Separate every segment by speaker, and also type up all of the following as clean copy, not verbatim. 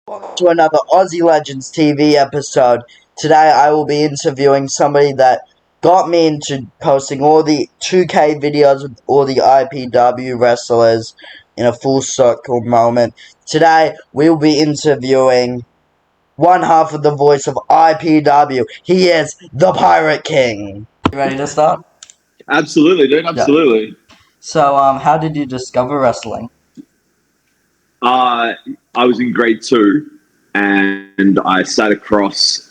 Speaker 1: Welcome to another AuzzieLegends TV episode. Today I will be interviewing somebody that got me into posting all the 2K videos with all the IPW wrestlers in a full circle moment. Today we will be interviewing one half of the voice of IPW. He is the Pirate King. You ready to start?
Speaker 2: Absolutely, dude. Absolutely.
Speaker 1: So, how did you discover wrestling?
Speaker 2: I was in grade 2, and I sat across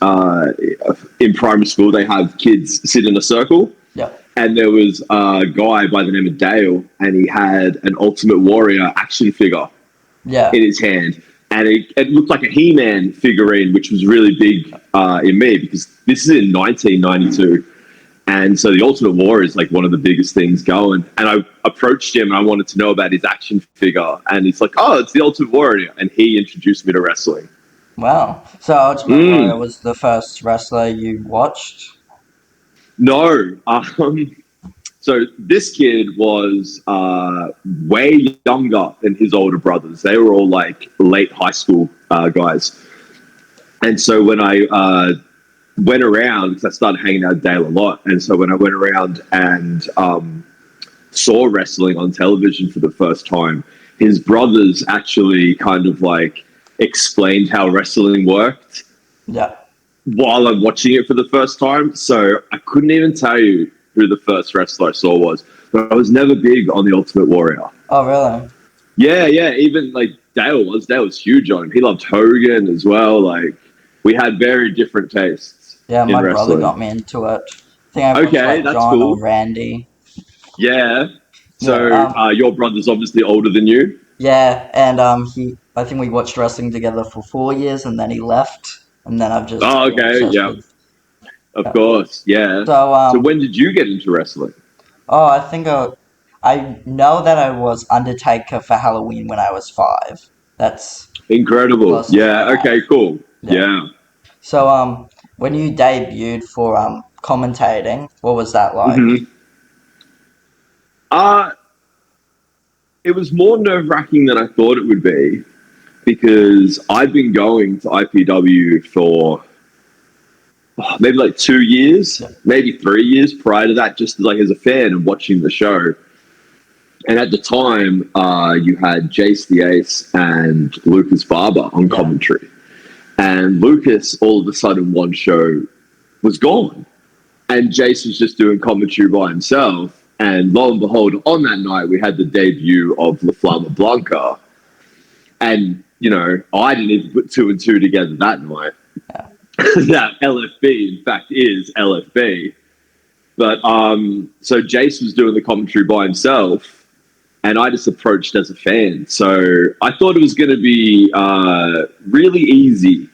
Speaker 2: in primary school. They have kids sit in a circle, and there was a guy by the name of Dale, and he had an Ultimate Warrior action figure in his hand, and it looked like a He-Man figurine, which was really big in me because this is in 1992. And so the Ultimate Warrior is like one of the biggest things going. And I approached him and I wanted to know about his action figure. And he's like, oh, it's the Ultimate Warrior. And he introduced me to wrestling.
Speaker 1: Wow. So Ultimate Warrior was the first wrestler you watched?
Speaker 2: No. So this kid was way younger than his older brothers. They were all like late high school guys. And so when I went around, because I started hanging out with Dale a lot, and so when I went around and saw wrestling on television for the first time, his brothers actually kind of like explained how wrestling worked while I'm watching it for the first time. So I couldn't even tell you who the first wrestler I saw was, but I was never big on the Ultimate Warrior.
Speaker 1: Oh, really?
Speaker 2: Yeah, even like Dale was huge on him. He loved Hogan as well. Like, we had very different tastes.
Speaker 1: Yeah, my brother got me into it. I think I watched like John or Randy.
Speaker 2: Yeah. So your brother's obviously older than you?
Speaker 1: Yeah, and I think we watched wrestling together for 4 years, and then he left, and then I've just...
Speaker 2: Oh, okay, yeah. Of course, yeah. So when did you get into wrestling?
Speaker 1: Oh, I think I know that I was Undertaker for Halloween when I was 5. That's...
Speaker 2: incredible. Yeah, okay, cool. Yeah.
Speaker 1: So, when you debuted for commentating, what was that like?
Speaker 2: It was more nerve-wracking than I thought it would be, because I'd been going to IPW for maybe like 2 years, maybe 3 years prior to that, just like as a fan and watching the show. And at the time, you had Jace the Ace and Lucas Barber on commentary. And Lucas, all of a sudden, one show was gone. And Jace was just doing commentary by himself. And lo and behold, on that night, we had the debut of La Flama Blanca. And, you know, I didn't even put 2 and 2 together that night. That LFB, in fact, is LFB. But so Jace was doing the commentary by himself, and I just approached as a fan. So I thought it was going to be really easy.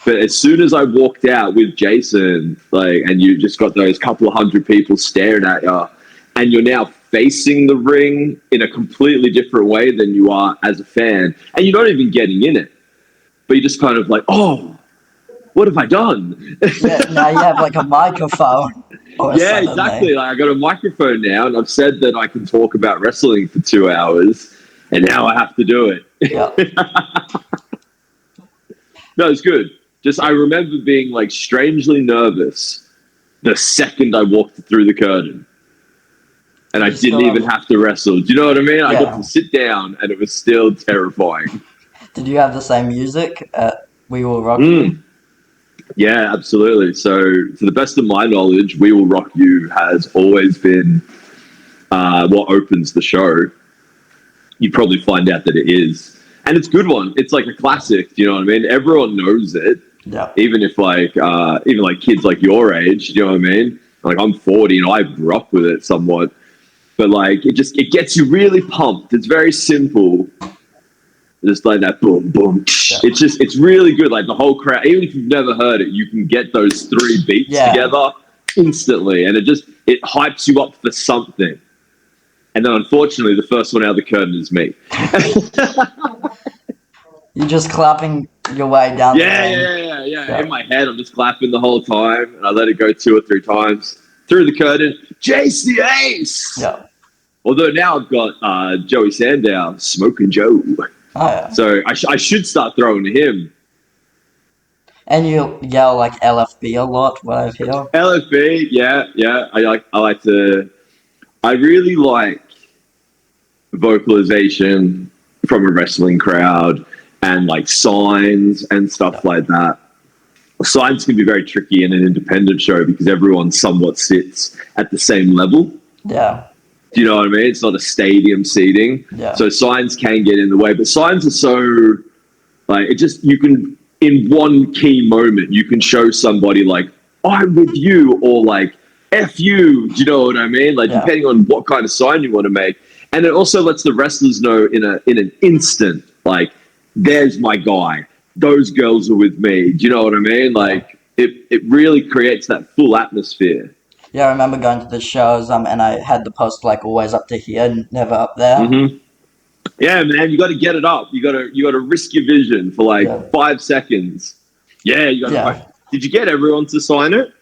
Speaker 2: But as soon as I walked out with Jason, like, and you just got those couple of hundred people staring at you, and you're now facing the ring in a completely different way than you are as a fan, and you're not even getting in it, but you're just kind of like, oh, what have I done?
Speaker 1: Now you have like a microphone.
Speaker 2: Yeah, exactly. Like, I got a microphone now, and I've said that I can talk about wrestling for 2 hours, and now I have to do it. No, it's good. Just, I remember being like strangely nervous the second I walked through the curtain, and I didn't even have to wrestle. Do you know what I mean? I got to sit down, and it was still terrifying.
Speaker 1: Did you have the same music at We Will Rock You?
Speaker 2: Yeah, absolutely. So, to the best of my knowledge, We Will Rock You has always been what opens the show. You probably find out that it is. And it's a good one. It's like a classic, do you know what I mean? Everyone knows it.
Speaker 1: Yeah.
Speaker 2: Even if like kids like your age, do you know what I mean? Like, I'm 40 and I grew up with it somewhat. But like, it gets you really pumped. It's very simple. Just like that boom, boom. Yeah. It's really good. Like, the whole crowd, even if you've never heard it, you can get those 3 beats together instantly. And it hypes you up for something. And then, unfortunately, the first one out of the curtain is me.
Speaker 1: You're just clapping your way down the
Speaker 2: ring. Yeah. In my head, I'm just clapping the whole time. And I let it go 2 or 3 times. Through the curtain, Jace the Ace!
Speaker 1: Yeah.
Speaker 2: Although now I've got Joey Sandow, Smoking Joe.
Speaker 1: Oh, yeah.
Speaker 2: So I should start throwing to him.
Speaker 1: And you yell like LFB a lot, what I've heard.
Speaker 2: LFB, yeah. I really like vocalization from a wrestling crowd and like signs and stuff like that. Signs can be very tricky in an independent show because everyone somewhat sits at the same level.
Speaker 1: Yeah.
Speaker 2: Do you know what I mean? It's not a stadium seating.
Speaker 1: Yeah.
Speaker 2: So signs can get in the way, but signs are so like it just you can in one key moment you can show somebody like I'm with you or like F you. Do you know what I mean? Like depending on what kind of sign you want to make. And it also lets the wrestlers know in an instant, like, there's my guy. Those girls are with me. Do you know what I mean? Like it really creates that full atmosphere.
Speaker 1: Yeah, I remember going to the shows, and I had the poster like always up to here, never up there.
Speaker 2: Mm-hmm. Yeah, man, you got to get it up. You got to risk your vision for like 5 seconds. Yeah, you got to.
Speaker 1: Yeah.
Speaker 2: Did you get everyone to sign it?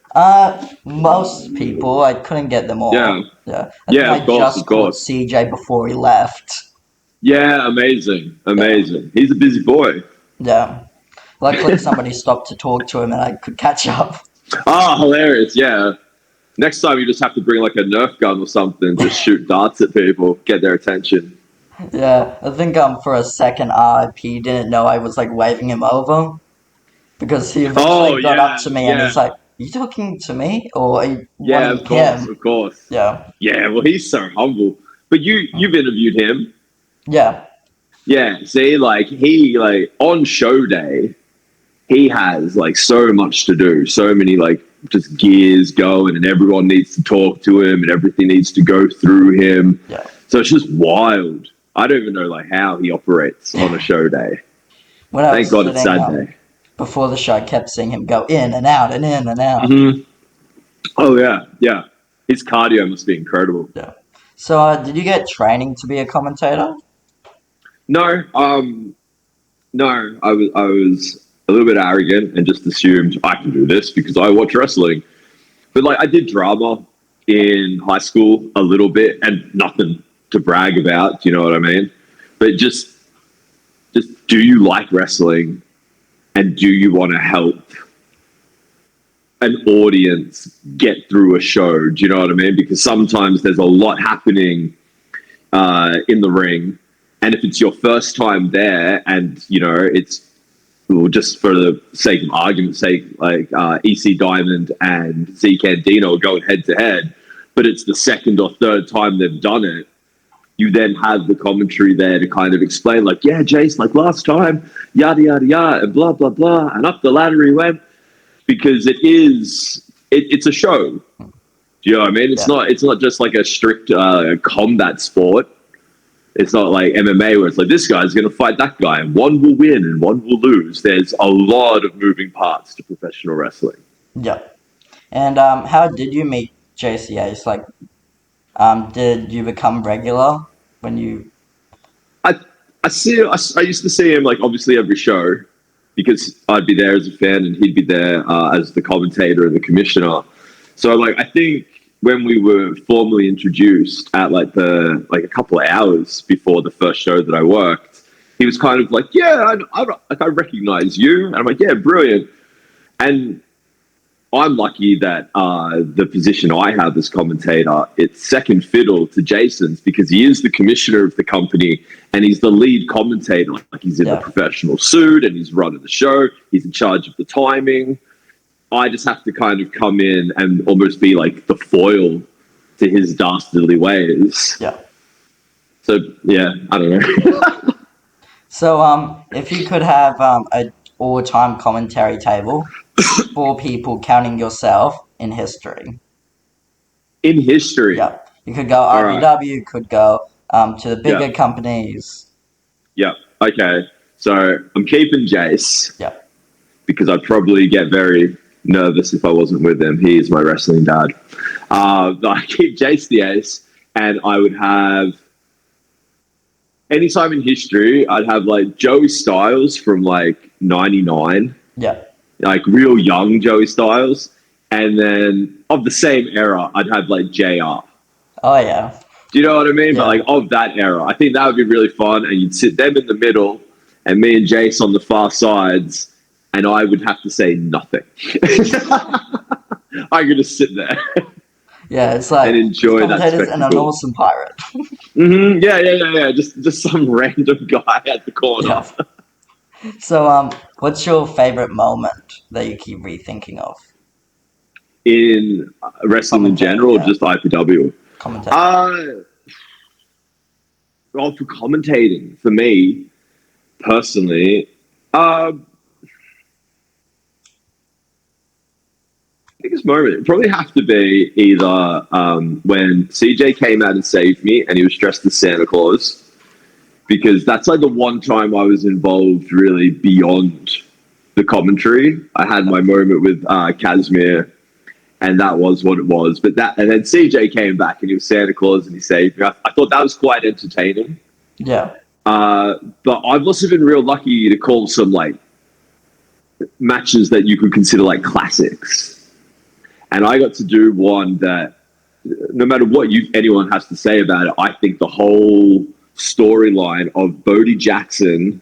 Speaker 1: Most people. I couldn't get them all.
Speaker 2: Yeah.
Speaker 1: Yeah.
Speaker 2: Yeah, of course,
Speaker 1: just caught CJ before he left.
Speaker 2: Yeah, amazing. He's a busy boy.
Speaker 1: Yeah. Luckily, somebody stopped to talk to him, and I could catch up.
Speaker 2: Oh, hilarious! Yeah. Next time, you just have to bring like a Nerf gun or something, just shoot darts at people, get their attention.
Speaker 1: Yeah, I think for a second, RIP didn't know I was like waving him over because he eventually got up to me and he's like, "You talking to me or are you wanting him?"
Speaker 2: Of course.
Speaker 1: Yeah.
Speaker 2: Yeah, well, he's so humble. But you've interviewed him.
Speaker 1: Yeah.
Speaker 2: Yeah. See, like he like on show day, he has like so much to do, so many like just gears going, and everyone needs to talk to him, and everything needs to go through him.
Speaker 1: Yeah.
Speaker 2: So it's just wild. I don't even know like how he operates on a show day. Thank God it's Saturday.
Speaker 1: Before the show, I kept seeing him go in and out and in and out.
Speaker 2: Mm-hmm. Oh yeah. His cardio must be incredible.
Speaker 1: Yeah. So, did you get training to be a commentator?
Speaker 2: No. No. I was a little bit arrogant and just assumed I can do this because I watch wrestling. But like I did drama in high school a little bit and nothing to brag about, do you know what I mean? But just do you like wrestling and do you want to help an audience get through a show? Do you know what I mean? Because sometimes there's a lot happening in the ring, and if it's your first time there and you know it's well, just for the sake of argument's sake, like EC Diamond and Z Candino are going head to head, but it's the second or third time they've done it, you then have the commentary there to kind of explain, like, yeah, Jace, like last time, yada, yada, yada, and blah, blah, blah, and up the ladder he went, because it's a show. Do you know what I mean? It's not just like a strict combat sport. It's not like MMA where it's like this guy's going to fight that guy and one will win and one will lose. There's a lot of moving parts to professional wrestling.
Speaker 1: Yeah. And how did you meet Jace the Ace? Like, did you become regular when you...
Speaker 2: I used to see him like obviously every show because I'd be there as a fan and he'd be there as the commentator and the commissioner. So like I think when we were formally introduced at like a couple of hours before the first show that I worked, he was kind of like, yeah, I recognize you. And I'm like, yeah, brilliant. And I'm lucky that the position I have as commentator, it's second fiddle to Jason's because he is the commissioner of the company and he's the lead commentator. Like he's in the professional suit and he's running the show. He's in charge of the timing. I just have to kind of come in and almost be like the foil to his dastardly ways.
Speaker 1: Yeah.
Speaker 2: So, yeah, I don't know.
Speaker 1: So, if you could have a all-time commentary table, 4 people counting yourself in history.
Speaker 2: In history?
Speaker 1: Yeah. You could go RBW, you could go to the bigger companies.
Speaker 2: Yeah, okay. So, I'm keeping Jace.
Speaker 1: Yeah.
Speaker 2: Because I'd probably get very nervous if I wasn't with him. He is my wrestling dad. I keep Jace the Ace, and I would have anytime in history, I'd have like Joey Styles from like 99.
Speaker 1: Yeah.
Speaker 2: Like real young Joey Styles. And then of the same era, I'd have like JR.
Speaker 1: Oh, yeah.
Speaker 2: Do you know what I mean?
Speaker 1: Yeah.
Speaker 2: But like of that era, I think that would be really fun. And you'd sit them in the middle, and me and Jace on the far sides, and I would have to say nothing. I could just sit there.
Speaker 1: Yeah, it's like
Speaker 2: and enjoy that
Speaker 1: commentators and an
Speaker 2: spectacle.
Speaker 1: awesome pirate.
Speaker 2: Yeah. Just some random guy at the corner.
Speaker 1: Yeah. So, what's your favorite moment that you keep rethinking of?
Speaker 2: In wrestling in general, or just IPW?
Speaker 1: Commentating.
Speaker 2: Well, for commentating, for me personally, biggest moment it'd probably have to be either when CJ came out and saved me, and he was dressed as Santa Claus, because that's like the one time I was involved really beyond the commentary. I had my moment with Casimir, and that was what it was. But and then CJ came back and he was Santa Claus and he saved me. I thought that was quite entertaining.
Speaker 1: Yeah.
Speaker 2: But I've also been real lucky to call some like matches that you could consider like classics. And I got to do one that, no matter what anyone has to say about it, I think the whole storyline of Bodie Jackson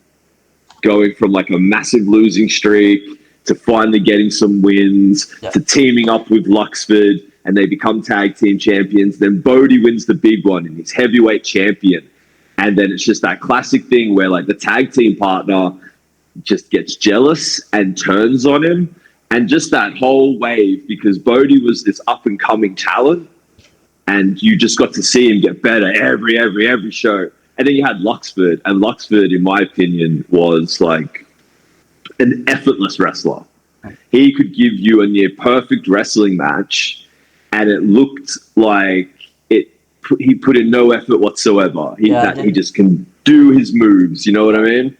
Speaker 2: going from like a massive losing streak to finally getting some wins, to teaming up with Luxford, and they become tag team champions. Then Bodie wins the big one and he's heavyweight champion. And then it's just that classic thing where like the tag team partner just gets jealous and turns on him. And just that whole wave, because Bodie was this up and coming talent, and you just got to see him get better every show. And then you had Luxford, and Luxford, in my opinion, was like an effortless wrestler. He could give you a near perfect wrestling match, and it looked like he put in no effort whatsoever. He just can do his moves. You know what I mean?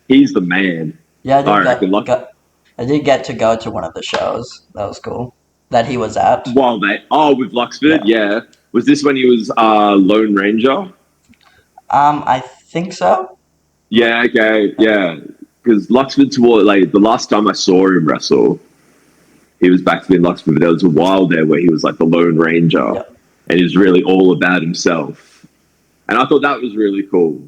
Speaker 2: He's the man.
Speaker 1: Yeah, I did get to go to one of the shows. That was cool. That he was at.
Speaker 2: With Luxford, yeah. Was this when he was Lone Ranger?
Speaker 1: I think so.
Speaker 2: Yeah, okay, yeah. Because Luxford, the last time I saw him wrestle, he was back to being Luxford, but there was a while there where he was like the Lone Ranger, and he was really all about himself. And I thought that was really cool.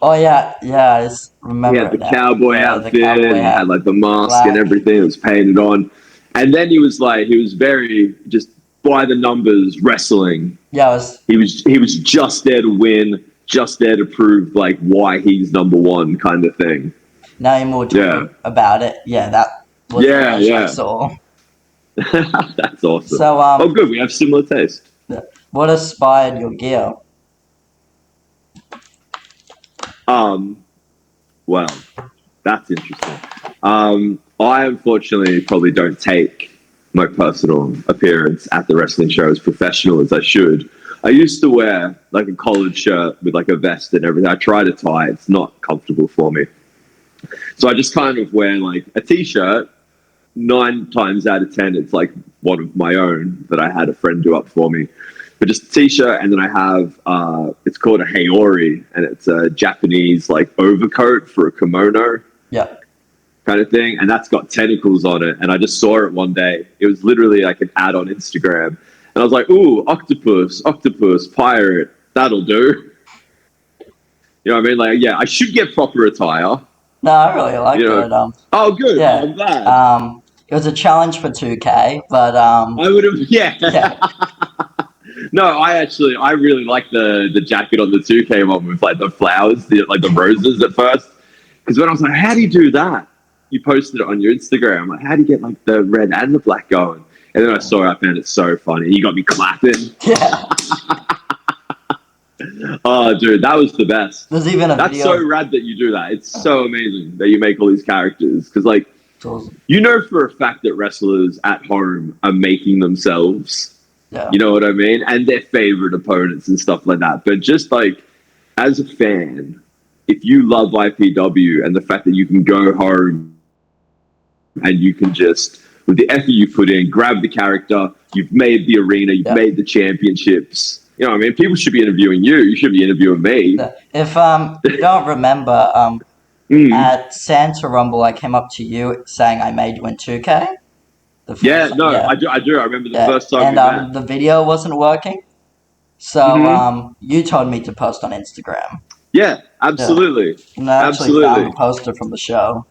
Speaker 1: Oh yeah, I just remember.
Speaker 2: He had the cowboy outfit, and he had like the mask
Speaker 1: black.
Speaker 2: And everything. It was painted on, and then he was very just by the numbers wrestling.
Speaker 1: Yeah,
Speaker 2: he was just there to win, just there to prove like why he's number one kind of thing.
Speaker 1: Now you're more talking about it. Yeah, that was I saw.
Speaker 2: That's awesome.
Speaker 1: So
Speaker 2: good. We have similar taste.
Speaker 1: What inspired your gear?
Speaker 2: Well, that's interesting. I unfortunately probably don't take my personal appearance at the wrestling show as professional as I should. I used to wear like a collared shirt with like a vest and everything. I try to tie. It's not comfortable for me. So I just kind of wear like a t-shirt. 9 times out of 10, it's like one of my own that I had a friend do up for me. But just a t-shirt, and then I have it's called a haori, and it's a Japanese like overcoat for a kimono kind of thing, and that's got tentacles on it. And I just saw it one day. It was literally like an ad on Instagram, and I was like, ooh, octopus, pirate, that'll do. You know what I mean? Like, yeah, I should get proper attire.
Speaker 1: No, I really liked it.
Speaker 2: Oh, good.
Speaker 1: Yeah.
Speaker 2: I'm glad.
Speaker 1: It was a challenge for 2K, but
Speaker 2: I would have, No, I really like the jacket on the 2K one with like the flowers, the roses at first. Because when I was like, how do you do that? You posted it on your Instagram. I'm like, how do you get like the red and the black going? And then I saw it, I found it so funny. You got me clapping.
Speaker 1: Yeah.
Speaker 2: Oh, dude, that was the best.
Speaker 1: There's even a
Speaker 2: That's
Speaker 1: video.
Speaker 2: so rad that you do that. It's so amazing that you make all these characters. Because like,
Speaker 1: awesome.
Speaker 2: You know for a fact that wrestlers at home are making themselves.
Speaker 1: Yeah.
Speaker 2: You know what I mean? And their favorite opponents and stuff like that. But just like, as a fan, if you love IPW and the fact that you can go home and you can just, with the effort you put in, grab the character, you've made the arena, you've made the championships. You know what I mean? People should be interviewing you. You should be interviewing me.
Speaker 1: If you don't remember, at Santa Rumble, I came up to you saying I made you in 2K.
Speaker 2: I do. I remember the first time
Speaker 1: and the video wasn't working. So you told me to post on Instagram.
Speaker 2: Yeah, absolutely.
Speaker 1: And I actually found the
Speaker 2: Absolutely.
Speaker 1: poster from the show.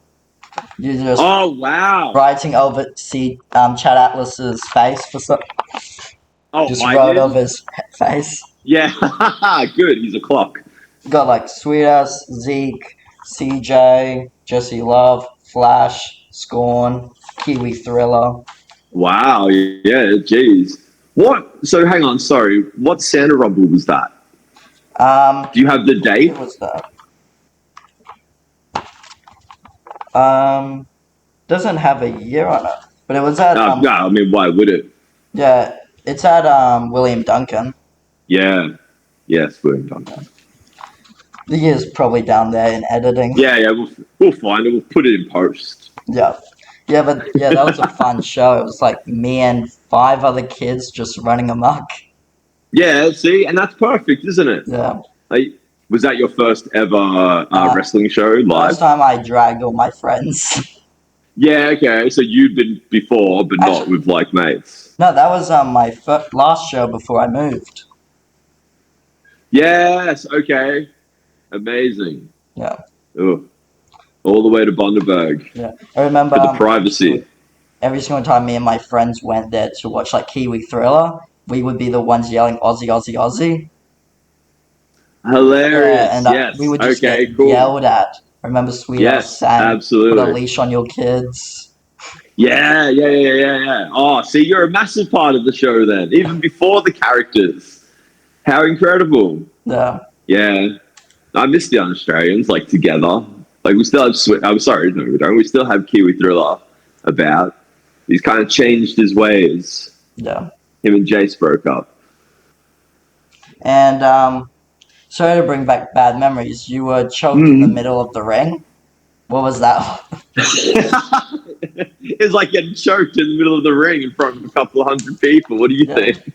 Speaker 1: You just
Speaker 2: Oh, wow.
Speaker 1: writing over Chad Atlas's face for some.
Speaker 2: Oh,
Speaker 1: Just
Speaker 2: I
Speaker 1: wrote
Speaker 2: did?
Speaker 1: over his face.
Speaker 2: Yeah. Good. He's a clock.
Speaker 1: Got like Sweet Ass, Zeke, CJ, Jesse Love, Flash, Scorn, Kiwi Thriller.
Speaker 2: Wow. Yeah. Jeez. What? So hang on. Sorry. What Santa Rumble was that? Do you have the date?
Speaker 1: What was that? Doesn't have a year on it, but it was at
Speaker 2: No, I mean, why would it?
Speaker 1: yeah, it's at William Duncan.
Speaker 2: Yeah. Yes, William Duncan.
Speaker 1: The year's probably down there in editing.
Speaker 2: Yeah. We'll find it. We'll put it in post.
Speaker 1: Yeah. But that was a fun show. It was like me and 5 other kids just running amok.
Speaker 2: Yeah. See, and that's perfect, isn't it?
Speaker 1: Yeah.
Speaker 2: Like, was that your first ever wrestling show live?
Speaker 1: First time I dragged all my friends.
Speaker 2: Yeah. Okay. So you'd been before, but not with like mates.
Speaker 1: No, that was my last show before I moved.
Speaker 2: Yes. Okay. Amazing.
Speaker 1: Yeah.
Speaker 2: Ooh. All the way to Bundaberg.
Speaker 1: Yeah. I remember
Speaker 2: For the privacy.
Speaker 1: every single time me and my friends went there to watch like Kiwi Thriller, we would be the ones yelling Aussie, Aussie, Aussie.
Speaker 2: Hilarious.
Speaker 1: Yeah, and
Speaker 2: yes.
Speaker 1: we would just get
Speaker 2: cool.
Speaker 1: yelled at. I remember Sweet Ass saying,
Speaker 2: absolutely.
Speaker 1: put a leash on your kids.
Speaker 2: Yeah. Oh, see, you're a massive part of the show then, even before the characters. How incredible.
Speaker 1: Yeah.
Speaker 2: Yeah. I miss the Australians, like, together. Like, we still have I'm sorry, no, we don't. We still have Kiwi Thriller about. He's kind of changed his ways.
Speaker 1: Yeah.
Speaker 2: Him and Jace broke up.
Speaker 1: And sorry to bring back bad memories. You were choked in the middle of the ring. What was that?
Speaker 2: It's like getting choked in the middle of the ring in front of a couple of hundred people. What do you think?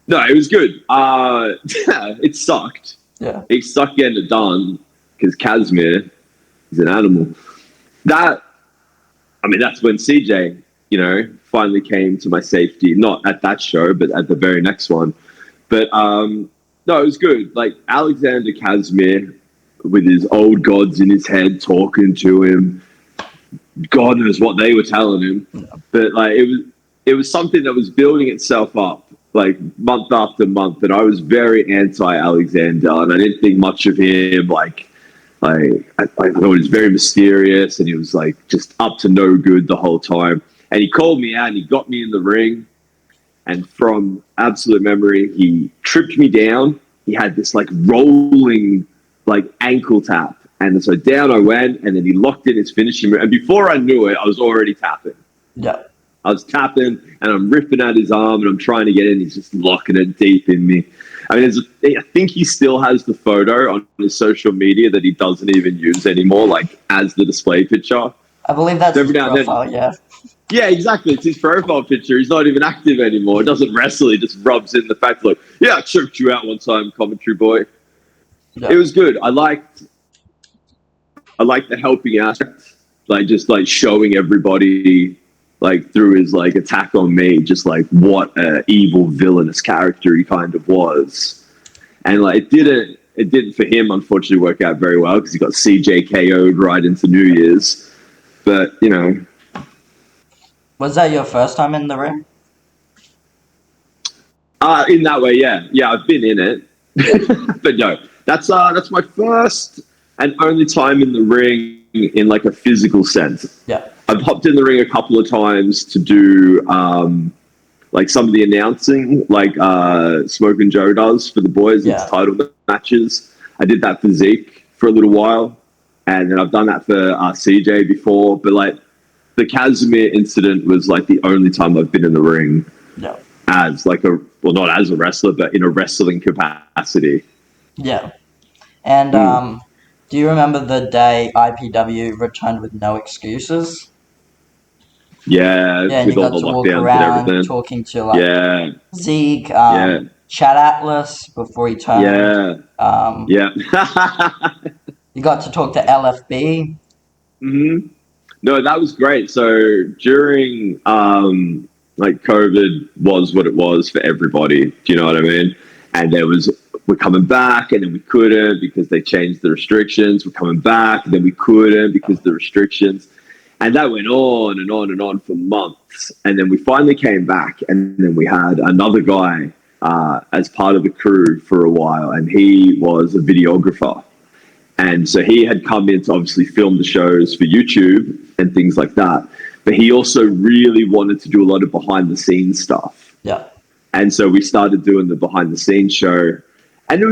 Speaker 2: No, it was good. It sucked.
Speaker 1: Yeah.
Speaker 2: It sucked getting it done because Casimir is an animal. That's when CJ, finally came to my safety. Not at that show, but at the very next one. But no, it was good. Like Alexander Casimir with his old gods in his head talking to him. God knows what they were telling him. Yeah. But like it was something that was building itself up like month after month, and I was very anti-Alexander, and I didn't think much of him. I thought he was very mysterious, and he was like just up to no good the whole time. And he called me out, and he got me in the ring, and from absolute memory, he tripped me down. He had this like rolling like ankle tap, and so down I went, and then he locked in his finishing move, and before I knew it, I was already tapping.
Speaker 1: Yeah.
Speaker 2: I was tapping and I'm ripping at his arm and I'm trying to get in. He's just locking it deep in me. I mean, I think he still has the photo on his social media that he doesn't even use anymore, like as the display picture.
Speaker 1: I believe that's his profile, yeah.
Speaker 2: Yeah, exactly. It's his profile picture. He's not even active anymore. He doesn't wrestle. He just rubs in the fact like, yeah, I choked you out one time, commentary boy. Yeah. It was good. I liked the helping aspect, like just like showing everybody like through his like attack on me, just like what an evil villainous character he kind of was. And like it didn't for him unfortunately work out very well because he got CJ KO'd right into New Year's. But
Speaker 1: was that your first time in the ring?
Speaker 2: In that way, yeah, I've been in it. But no, that's my first and only time in the ring in like a physical sense.
Speaker 1: Yeah.
Speaker 2: I've hopped in the ring a couple of times to do like some of the announcing, like Smoke and Joe does for the boys in title matches. I did that for Zeke for a little while, and then I've done that for CJ before. But like the Casimir incident was like the only time I've been in the ring as like not as a wrestler, but in a wrestling capacity.
Speaker 1: Yeah, and do you remember the day IPW returned with no excuses?
Speaker 2: Yeah,
Speaker 1: and you got to walk around talking to like Zeke, Chad Atlas before he turned.
Speaker 2: Yeah.
Speaker 1: You got to talk to LFB.
Speaker 2: Mm-hmm. No, that was great. So during like COVID was what it was for everybody. Do you know what I mean? and we're coming back, and then we couldn't because they changed the restrictions. We're coming back, and then we couldn't because the restrictions. And that went on and on and on for months. And then we finally came back, and then we had another guy as part of the crew for a while, and he was a videographer. And so he had come in to obviously film the shows for YouTube and things like that. But he also really wanted to do a lot of behind the scenes stuff.
Speaker 1: Yeah.
Speaker 2: And so we started doing the behind the scenes show. And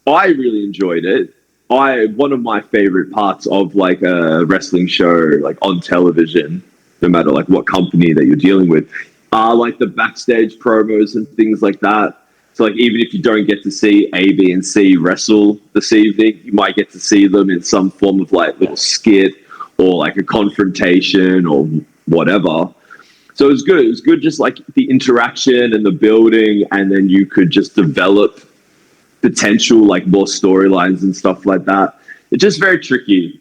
Speaker 2: I really enjoyed it. One of my favorite parts of like a wrestling show, like on television, no matter like what company that you're dealing with, are like the backstage promos and things like that. So like even if you don't get to see A, B, and C wrestle this evening, you might get to see them in some form of like little skit or like a confrontation or whatever. So it was good. It was good just like the interaction and the building, and then you could just develop potential like more storylines and stuff like that. It's just very tricky.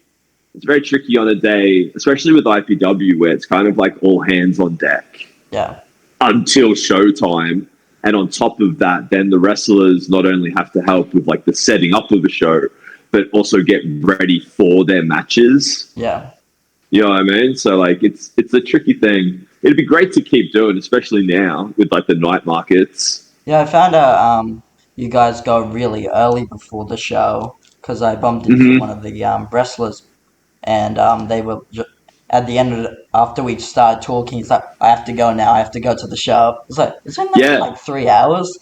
Speaker 2: It's very tricky on a day, especially with IPW, where it's kind of like all hands on deck.
Speaker 1: Yeah.
Speaker 2: Until showtime. And on top of that, then the wrestlers not only have to help with like the setting up of the show, but also get ready for their matches.
Speaker 1: Yeah.
Speaker 2: You know what I mean? So like it's a tricky thing. It'd be great to keep doing, especially now with like the night markets.
Speaker 1: Yeah, I found out you guys go really early before the show, because I bumped into one of the wrestlers, and they were at the end of after we started talking, he's like, I have to go now, I have to go to the show. It's like, it's been like 3 hours.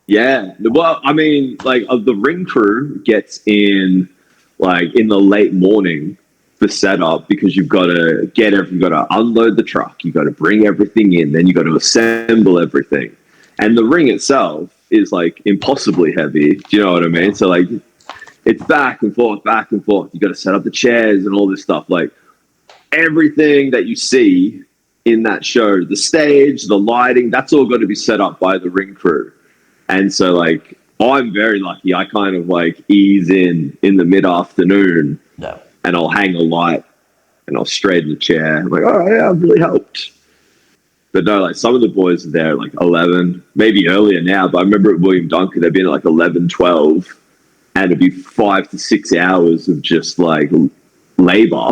Speaker 2: Yeah. Well, I mean, like the ring crew gets in like in the late morning for setup, because you've got to you've got to unload the truck, you've got to bring everything in, then you've got to assemble everything. And the ring itself is like impossibly heavy. Do you know what I mean? So like it's back and forth, back and forth. You got to set up the chairs and all this stuff. Like everything that you see in that show, the stage, the lighting, that's all got to be set up by the ring crew. And so like I'm very lucky. I kind of like ease in the mid-afternoon, and I'll hang a light and I'll straighten the chair. I'm like, oh yeah, I've really helped. But no, like some of the boys are there like 11, maybe earlier now, but I remember at William Dunker, they've been at like 11, 12, and it'd be 5 to 6 hours of just like labor.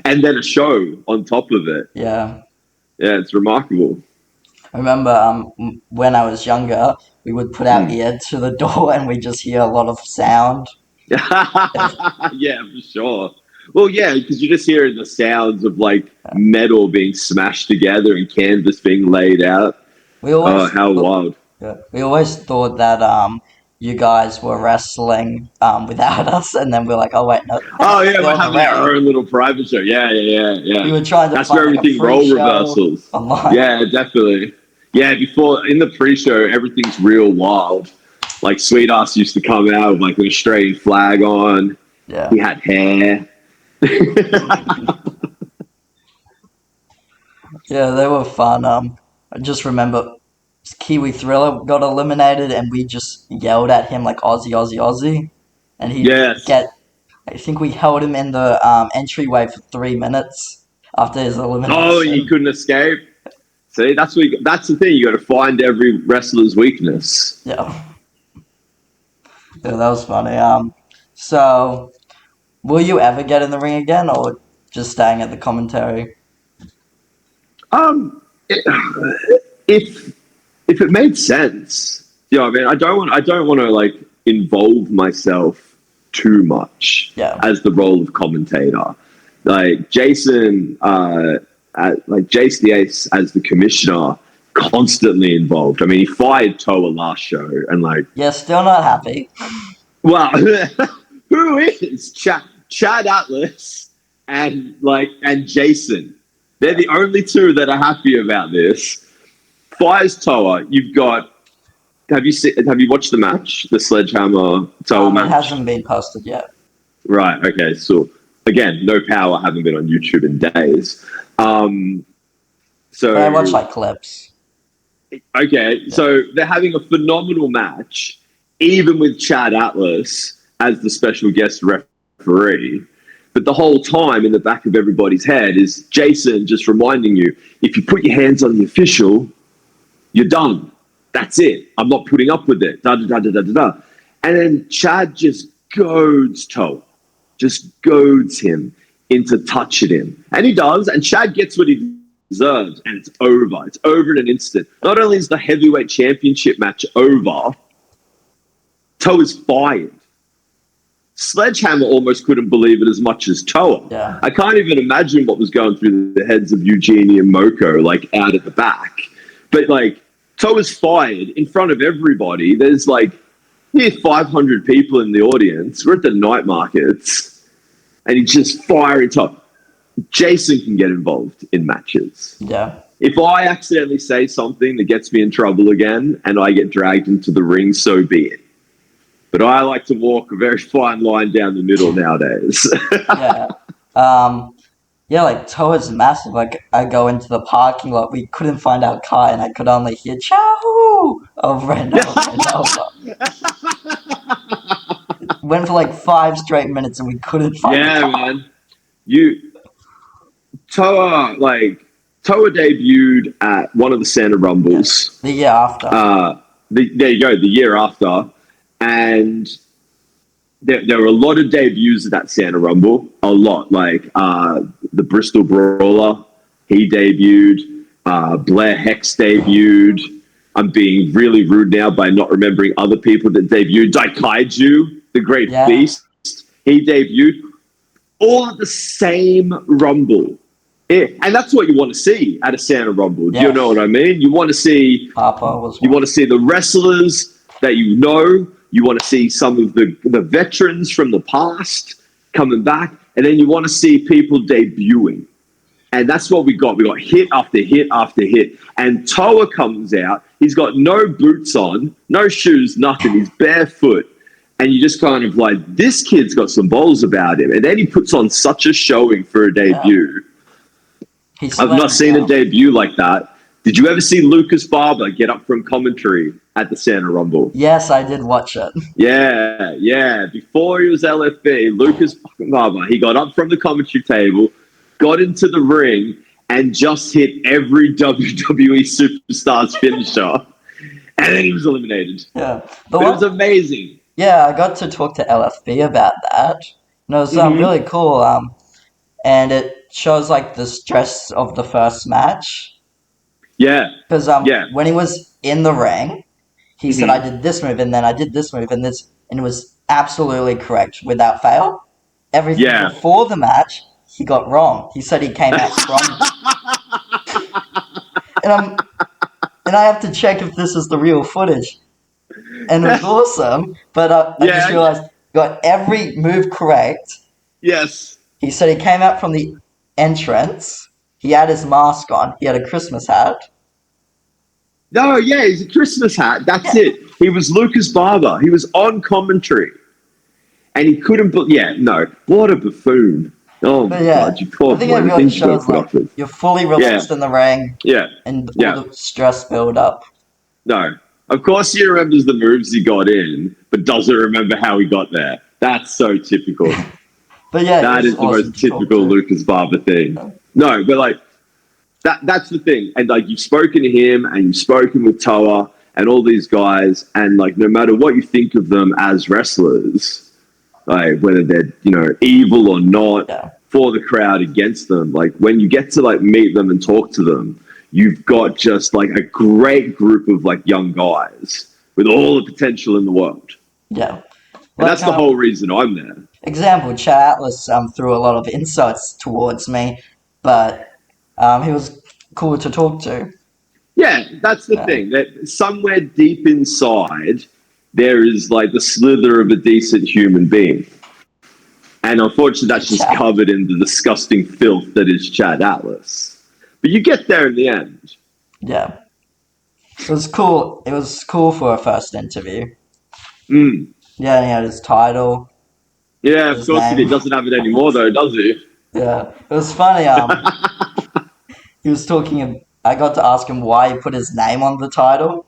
Speaker 2: And then a show on top of it.
Speaker 1: Yeah.
Speaker 2: Yeah, it's remarkable.
Speaker 1: I remember when I was younger, we would put our ear to the door and we just hear a lot of sound.
Speaker 2: Yeah, for sure. Well, yeah, because you just hear the sounds of like metal being smashed together and canvas being laid out. How wild.
Speaker 1: Yeah. We always thought that you guys were wrestling without us, and then we're like, oh wait, no.
Speaker 2: Oh yeah, we're having our own little private show. Yeah.
Speaker 1: We were trying to
Speaker 2: That's where everything role reversals.
Speaker 1: Online.
Speaker 2: Yeah, definitely. Yeah, before in the pre-show, everything's real wild. Like Sweet Ass used to come out with like an Australian flag on.
Speaker 1: Yeah.
Speaker 2: He had hair.
Speaker 1: Yeah, they were fun. I just remember Kiwi Thriller got eliminated, and we just yelled at him like Aussie, Aussie, Aussie, and I think we held him in the entryway for 3 minutes after his elimination.
Speaker 2: Oh, he couldn't escape. See, that's the thing. You got to find every wrestler's weakness.
Speaker 1: Yeah. Yeah, that was funny. So, will you ever get in the ring again, or just staying at the commentary?
Speaker 2: If it made sense, you know, I mean, I don't want to like involve myself too much as the role of commentator. Like Jason, like Jace the Ace as the commissioner, constantly involved. I mean, he fired Toa last show, and like,
Speaker 1: yeah, still not happy.
Speaker 2: Well, who is Chad Atlas and Jason? They're the only two that are happy about this. Fires Toa. You've got. Have you watched the match? The Sledgehammer Toa match?
Speaker 1: It hasn't been posted yet.
Speaker 2: Right. Okay. So again, no power. Haven't been on YouTube in days. So
Speaker 1: but I watch like clips.
Speaker 2: Okay, so they're having a phenomenal match, even with Chad Atlas as the special guest referee. But the whole time in the back of everybody's head is Jason just reminding you, if you put your hands on the official, you're done. That's it. I'm not putting up with it. Da, da, da, da, da, da, da. And then Chad just goads Toa. Just goads him into touching him. And he does, and Chad gets what he deserves, and it's over. It's over in an instant. Not only is the heavyweight championship match over, Toa's fired. Sledgehammer almost couldn't believe it as much as Toa.
Speaker 1: Yeah.
Speaker 2: I can't even imagine what was going through the heads of Eugenie and Moko, like, out at the back. But, like, Toa's fired in front of everybody. There's, like, 500 people in the audience. We're at the night markets. And he's just firing Toa. Jason can get involved in matches.
Speaker 1: Yeah.
Speaker 2: If I accidentally say something that gets me in trouble again and I get dragged into the ring, so be it. But I like to walk a very fine line down the middle nowadays.
Speaker 1: Yeah, like Toa's massive. Like I go into the parking lot, we couldn't find our car, and I could only hear "Chow" over and over and over. Went for like 5 straight minutes, and we couldn't find the car.
Speaker 2: Man. Toa debuted at one of the Santa Rumbles.
Speaker 1: The year after.
Speaker 2: There you go, the year after. And there were a lot of debuts at that Santa Rumble. A lot. Like the Bristol Brawler, he debuted. Blair Hex debuted. I'm being really rude now by not remembering other people that debuted. Daikaiju, the Great Beast, he debuted. All at the same Rumble. Yeah, and that's what you want to see at a Santa Rumble. Do you know what I mean? You want to see want to see the wrestlers that you know. You want to see some of the veterans from the past coming back, and then you want to see people debuting. And that's what we got. We got hit after hit after hit. And Toa comes out. He's got no boots on, no shoes, nothing. He's barefoot. And you just kind of like, this kid's got some balls about him. And then he puts on such a showing for a debut. I've not seen a debut like that. Did you ever see Lucas Barber get up from commentary at the Santa Rumble?
Speaker 1: Yes, I did watch it.
Speaker 2: Yeah. Before he was LFB, Lucas Barber, he got up from the commentary table, got into the ring, and just hit every WWE superstar's finisher. And then he was eliminated.
Speaker 1: Yeah.
Speaker 2: It was amazing.
Speaker 1: Yeah, I got to talk to LFB about that. And it was really cool. And it shows like the stress of the first match.
Speaker 2: Yeah.
Speaker 1: Because when he was in the ring, he said, I did this move, and then I did this move, and it was absolutely correct without fail. Everything before the match, he got wrong. He said he came out strong. and I have to check if this is the real footage. And it was awesome, but I just realized he got every move correct.
Speaker 2: Yes.
Speaker 1: He said he came out from the entrance. He had his mask on. He had a Christmas hat.
Speaker 2: No, he's a Christmas hat. That's it. He was Lucas Barber. He was on commentary. And he couldn't... what a buffoon. Oh, my God. You poor boy.
Speaker 1: I think it really shows like, you're fully relaxed in the ring.
Speaker 2: Yeah.
Speaker 1: And all the stress build up.
Speaker 2: No. Of course he remembers the moves he got in, but doesn't remember how he got there. That's so typical.
Speaker 1: But
Speaker 2: that is the most typical Lucas Barber thing. No, but like that's the thing. And like you've spoken to him and you've spoken with Toa and all these guys, and like no matter what you think of them as wrestlers, like whether they're, evil or not, for the crowd, against them, like when you get to like meet them and talk to them, you've got just like a great group of like young guys with all the potential in the world.
Speaker 1: Yeah.
Speaker 2: And that's the whole reason I'm there.
Speaker 1: Example, Chad Atlas threw a lot of insults towards me, but he was cool to talk to.
Speaker 2: Yeah, that's the thing. That somewhere deep inside, there is like the slither of a decent human being. And unfortunately, that's just covered in the disgusting filth that is Chad Atlas. But you get there in the end.
Speaker 1: Yeah. It was cool. It was cool for a first interview. Yeah, and he had his title.
Speaker 2: Yeah, of course he doesn't have it anymore, though, does he?
Speaker 1: Yeah. It was funny. He was talking... I got to ask him why he put his name on the title.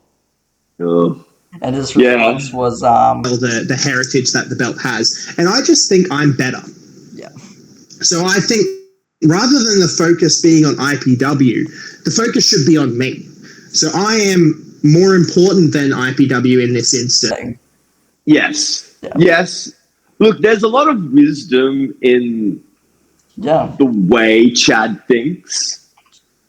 Speaker 2: Oh.
Speaker 1: And his response was...
Speaker 3: the heritage that the belt has. And I just think I'm better.
Speaker 1: Yeah.
Speaker 3: So I think rather than the focus being on IPW, the focus should be on me. So I am more important than IPW in this instance.
Speaker 2: Yes.
Speaker 1: Yeah.
Speaker 2: Yes. Look, there's a lot of wisdom in the way Chad thinks.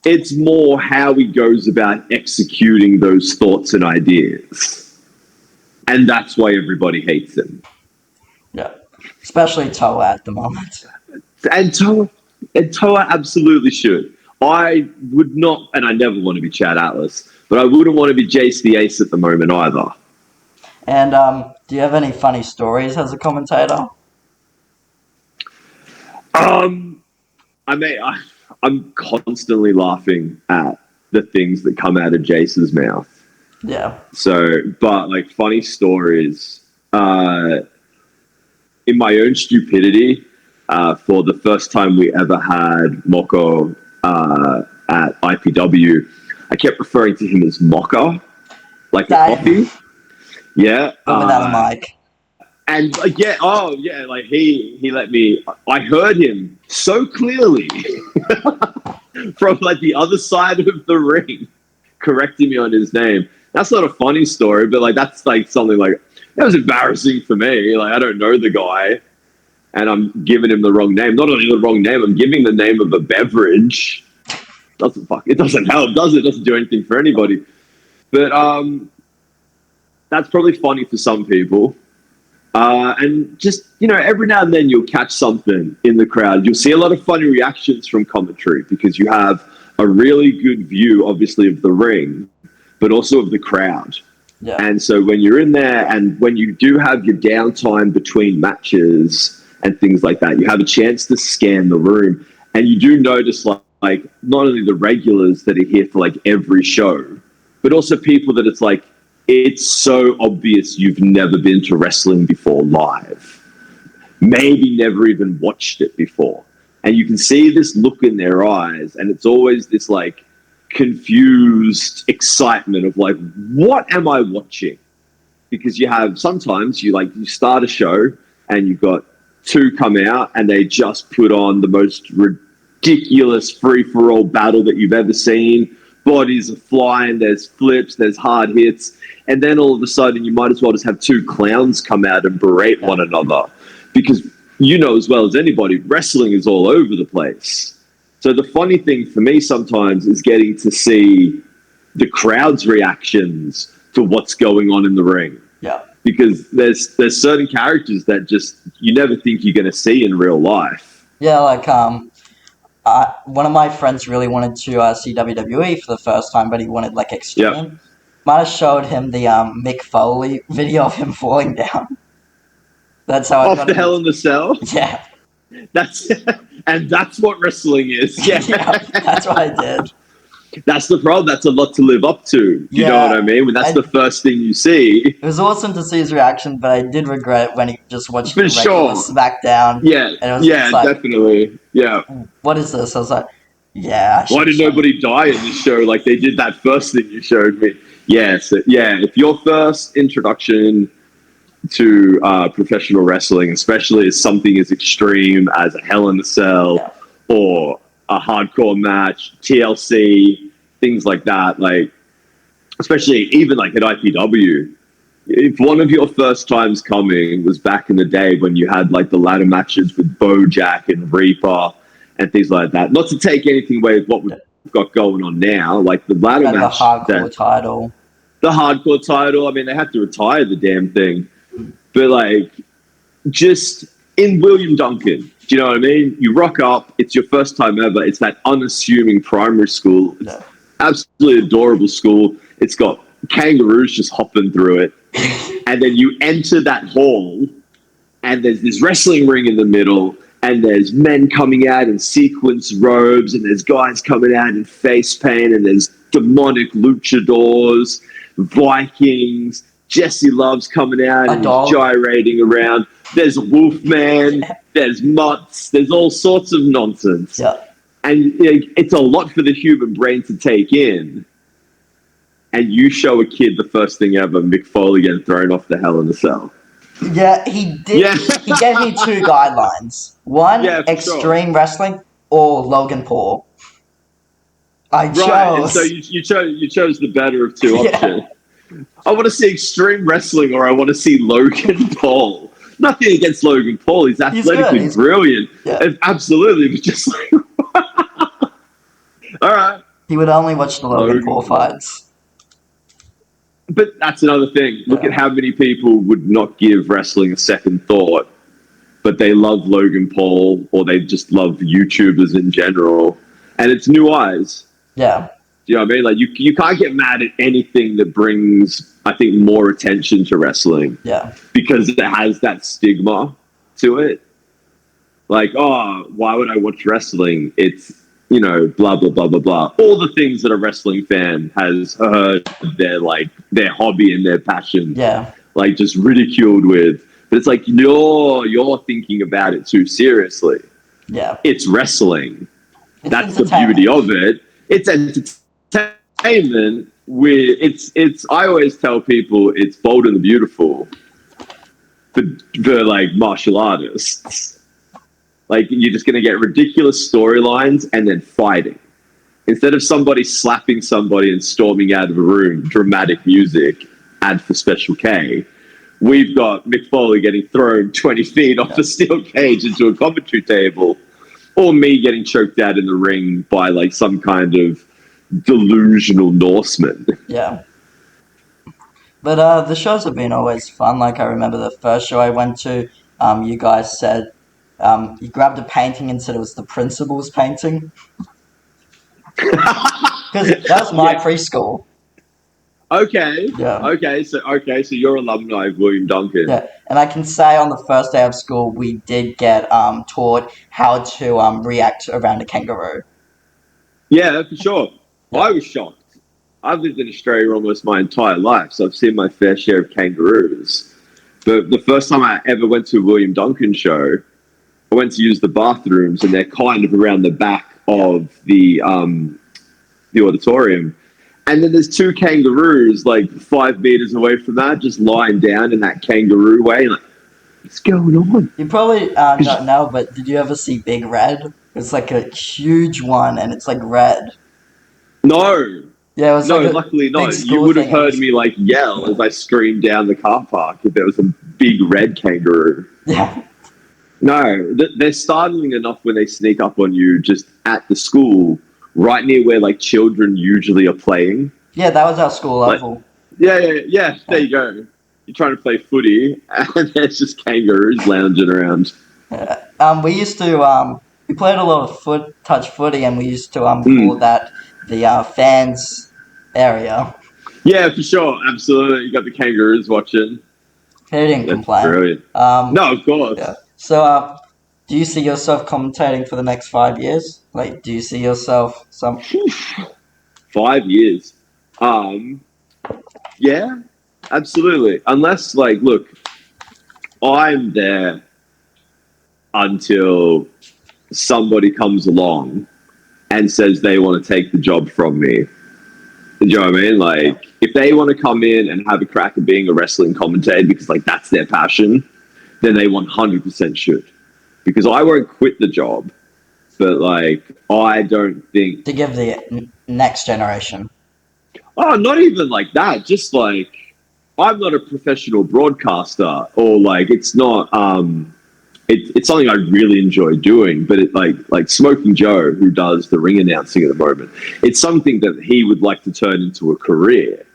Speaker 2: It's more how he goes about executing those thoughts and ideas. And that's why everybody hates him.
Speaker 1: Yeah. Especially Toa at the moment.
Speaker 2: And Toa absolutely should. I would not, and I never want to be Chad Atlas, but I wouldn't want to be Jace the Ace at the moment either.
Speaker 1: And do you have any funny stories as a commentator?
Speaker 2: I'm constantly laughing at the things that come out of Jace's mouth.
Speaker 1: Yeah.
Speaker 2: So, but like funny stories, in my own stupidity, for the first time we ever had Moko at IPW, I kept referring to him as Mocha, like the coffee. Yeah.
Speaker 1: Without a mic.
Speaker 2: And like he let me. I heard him so clearly from like the other side of the ring, correcting me on his name. That's not a funny story, but like that's like something like that was embarrassing for me. Like I don't know the guy, and I'm giving him the wrong name. Not only the wrong name, I'm giving the name of a beverage. It doesn't help, does it? It doesn't do anything for anybody. But that's probably funny for some people. And just, every now and then you'll catch something in the crowd. You'll see a lot of funny reactions from commentary because you have a really good view, obviously, of the ring, but also of the crowd.
Speaker 1: Yeah.
Speaker 2: And so when you're in there and when you do have your downtime between matches and things like that, you have a chance to scan the room. And you do notice, like not only the regulars that are here for, like, every show, but also people that it's like, it's so obvious you've never been to wrestling before live. Maybe never even watched it before. And you can see this look in their eyes, and it's always this, like, confused excitement of, like, what am I watching? Because you have, sometimes you start a show and you've got two come out and they just put on the most ridiculous free-for-all battle that you've ever seen. Bodies are flying, there's flips, there's hard hits. And then all of a sudden, you might as well just have two clowns come out and berate one another. Because you know as well as anybody, wrestling is all over the place. So the funny thing for me sometimes is getting to see the crowd's reactions to what's going on in the ring.
Speaker 1: Yeah.
Speaker 2: Because there's certain characters that just you never think you're going to see in real life.
Speaker 1: Yeah, like one of my friends really wanted to see WWE for the first time, but he wanted like extreme.
Speaker 2: Yep.
Speaker 1: Might have showed him the Mick Foley video of him falling down. That's how I got
Speaker 2: the Hell in the Cell.
Speaker 1: Yeah.
Speaker 2: That's what wrestling is. Yeah.
Speaker 1: Yeah, that's what I did.
Speaker 2: That's the problem. That's a lot to live up to. You know what I mean? When that's the first thing you see.
Speaker 1: It was awesome to see his reaction, but I did regret it when he just watched the regular
Speaker 2: sure.
Speaker 1: SmackDown.
Speaker 2: Yeah,
Speaker 1: and it was just like,
Speaker 2: definitely. Yeah.
Speaker 1: What is this? I was like, yeah.
Speaker 2: Why did nobody die in this show like they did that first thing you showed me? Yes. Yeah. If your first introduction to professional wrestling, especially as something as extreme as a Hell in a Cell or a hardcore match, TLC, things like that, like, especially even like at IPW, if one of your first times coming was back in the day when you had like the ladder matches with Bojack and Reaper and things like that, not to take anything away with what we've got going on now, like the ladder match.
Speaker 1: The hardcore title.
Speaker 2: The hardcore title, I mean, they had to retire the damn thing. But like, just in William Duncan, do you know what I mean? You rock up, it's your first time ever, it's that unassuming primary school. It's absolutely adorable school. It's got kangaroos just hopping through it. And then you enter that hall, and there's this wrestling ring in the middle, and there's men coming out in sequins robes, and there's guys coming out in face paint, and there's demonic luchadors, Vikings, Jesse Love's coming out and he's gyrating around. There's a Wolfman, there's Mutts, there's all sorts of nonsense.
Speaker 1: Yeah.
Speaker 2: And it's a lot for the human brain to take in. And you show a kid the first thing ever, Mick Foley getting thrown off the Hell in a Cell.
Speaker 1: Yeah, he did. Yeah. He gave me two guidelines. One, extreme wrestling, or Logan Paul. I chose.
Speaker 2: Right, and so you chose the better of two options. I want to see extreme wrestling, or I want to see Logan Paul. Nothing against Logan Paul; he's athletically brilliant.
Speaker 1: Yeah.
Speaker 2: Absolutely, but just like, all right.
Speaker 1: He would only watch the Logan Paul fights.
Speaker 2: But that's another thing. Look at how many people would not give wrestling a second thought, but they love Logan Paul, or they just love YouTubers in general, and it's new eyes.
Speaker 1: Yeah.
Speaker 2: Do you know what I mean? Like you can't get mad at anything that brings, I think, more attention to wrestling.
Speaker 1: Yeah.
Speaker 2: Because it has that stigma to it. Like, oh, why would I watch wrestling? It's, you know, blah blah blah blah blah. All the things that a wrestling fan has heard their hobby and their passion.
Speaker 1: Yeah.
Speaker 2: Like just ridiculed with. But it's like you're thinking about it too seriously.
Speaker 1: Yeah.
Speaker 2: It's wrestling. That's the beauty of it. It's entertainment. It's I always tell people it's Bold and the Beautiful for like martial artists. Like you're just gonna get ridiculous storylines and then fighting. Instead of somebody slapping somebody and storming out of a room, dramatic music, ad for Special K, we've got Mick Foley getting thrown 20 feet off a steel cage into a commentary table, or me getting choked out in the ring by like some kind of delusional Norseman.
Speaker 1: Yeah. But the shows have been always fun. Like I remember the first show I went to, you guys said you grabbed a painting and said it was the principal's painting. Because that was my preschool.
Speaker 2: Okay.
Speaker 1: Yeah.
Speaker 2: Okay. So you're alumni of William Duncan.
Speaker 1: Yeah. And I can say on the first day of school we did get taught how to react around a kangaroo.
Speaker 2: Yeah, for sure.
Speaker 1: Yeah.
Speaker 2: I was shocked. I've lived in Australia almost my entire life, so I've seen my fair share of kangaroos. But the first time I ever went to a William Duncan show, I went to use the bathrooms, and they're kind of around the back of the auditorium. And then there's two kangaroos like 5 meters away from that, just lying down in that kangaroo way. Like, what's going on?
Speaker 1: You probably don't know, but did you ever see Big Red? It's like a huge one, and it's like red.
Speaker 2: No.
Speaker 1: Yeah, it was like
Speaker 2: luckily not. You would have heard me like yell as I screamed down the car park if there was a big red kangaroo.
Speaker 1: Yeah.
Speaker 2: No, they're startling enough when they sneak up on you just at the school, right near where like children usually are playing.
Speaker 1: Yeah, that was our school level.
Speaker 2: Yeah. There you go. You're trying to play footy, and there's just kangaroos lounging around.
Speaker 1: Yeah. We used to we played a lot of touch footy, and we used to call that the fans area.
Speaker 2: Yeah, for sure, absolutely. You got the kangaroos watching.
Speaker 1: They didn't complain.
Speaker 2: Brilliant. No, of course.
Speaker 1: Yeah. So, do you see yourself commentating for the next 5 years? Like, do you see yourself
Speaker 2: 5 years? Yeah, absolutely. Unless, like, look, I'm there until somebody comes along and says they want to take the job from me. Do you know what I mean? Like, if they want to come in and have a crack at being a wrestling commentator because, like, that's their passion, then they 100% should. Because I won't quit the job, but, like, I don't think...
Speaker 1: To give the next generation.
Speaker 2: Oh, not even like that. Just, like, I'm not a professional broadcaster, or, like, it's not... It's something I really enjoy doing, but it like Smoking Joe, who does the ring announcing at the moment, it's something that he would like to turn into a career.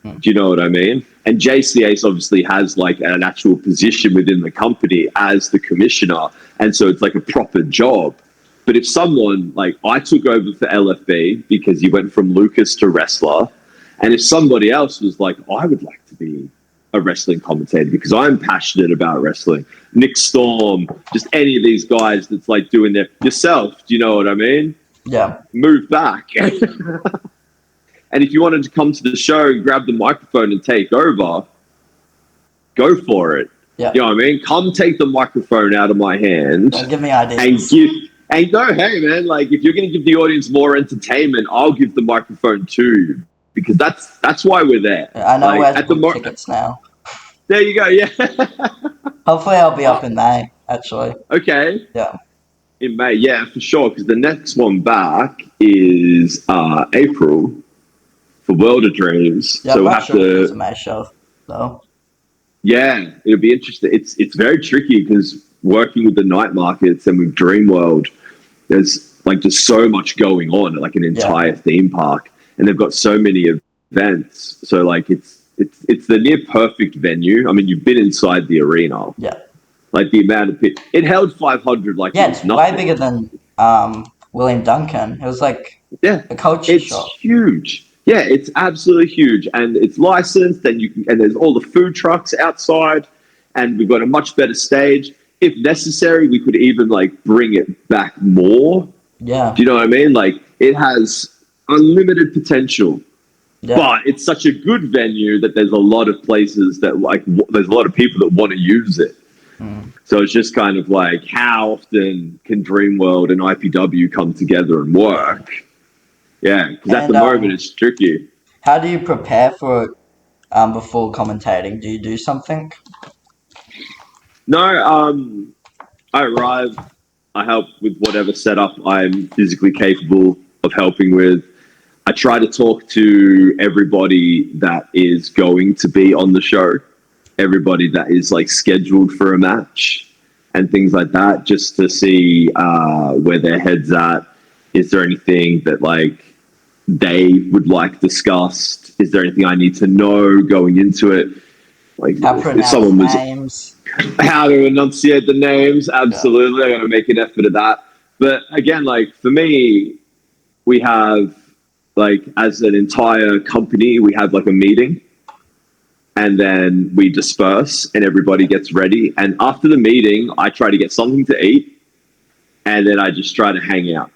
Speaker 2: Do you know what I mean? And Jace the Ace obviously has like an actual position within the company as the commissioner, and so it's like a proper job. But if someone like I took over for LFB because he went from Lucas to wrestler, and if somebody else was like, I would like to be a wrestling commentator because I'm passionate about wrestling. Nick Storm, just any of these guys that's like doing their yourself. Do you know what I mean?
Speaker 1: Yeah.
Speaker 2: Move back. And if you wanted to come to the show and grab the microphone and take over, go for it.
Speaker 1: Yeah.
Speaker 2: You know what I mean? Come take the microphone out of my hand.
Speaker 1: Give me ideas.
Speaker 2: And go, hey man, like if you're going to give the audience more entertainment, I'll give the microphone to you. Because that's why we're there.
Speaker 1: I know
Speaker 2: like,
Speaker 1: where to book tickets now.
Speaker 2: There you go, yeah.
Speaker 1: Hopefully I'll be up in May, actually.
Speaker 2: Okay.
Speaker 1: Yeah.
Speaker 2: In May, yeah, for sure. Because the next one back is April for World of Dreams.
Speaker 1: Yeah,
Speaker 2: so
Speaker 1: I'm
Speaker 2: we'll
Speaker 1: not
Speaker 2: have
Speaker 1: sure if it's a
Speaker 2: to.
Speaker 1: May show, though.
Speaker 2: Yeah, it'll be interesting. It's very tricky because working with the night markets and with Dreamworld, there's like just so much going on, like an entire theme park, and they've got so many events. So like it's the near perfect venue. I mean, you've been inside the arena.
Speaker 1: Yeah.
Speaker 2: Like the amount of people, it held 500. Like
Speaker 1: Yeah,
Speaker 2: it was
Speaker 1: it's way
Speaker 2: nothing.
Speaker 1: bigger than William Duncan. It was like
Speaker 2: Yeah,
Speaker 1: a culture
Speaker 2: it's
Speaker 1: shop.
Speaker 2: huge. Yeah, it's absolutely huge, and it's licensed. And and there's all the food trucks outside, and we've got a much better stage. If necessary, we could even like bring it back more.
Speaker 1: Yeah.
Speaker 2: Do you know what I mean? Like it has unlimited potential, but it's such a good venue that there's a lot of places that like there's a lot of people that want to use it. So it's just kind of like how often can Dreamworld and IPW come together and work? Yeah, because at the moment it's tricky.
Speaker 1: How do you prepare for it before commentating? Do you do something?
Speaker 2: No, I arrive, I help with whatever setup I'm physically capable of helping with. I try to talk to everybody that is going to be on the show, everybody that is like scheduled for a match and things like that, just to see where their head's at. Is there anything that like they would like discussed? Is there anything I need to know going into it? Like if someone was
Speaker 1: names.
Speaker 2: How to enunciate the names, absolutely. I got to make an effort of that. But again, like for me, we have like as an entire company, we have like a meeting, and then we disperse, and everybody gets ready. And after the meeting, I try to get something to eat, and then I just try to hang out.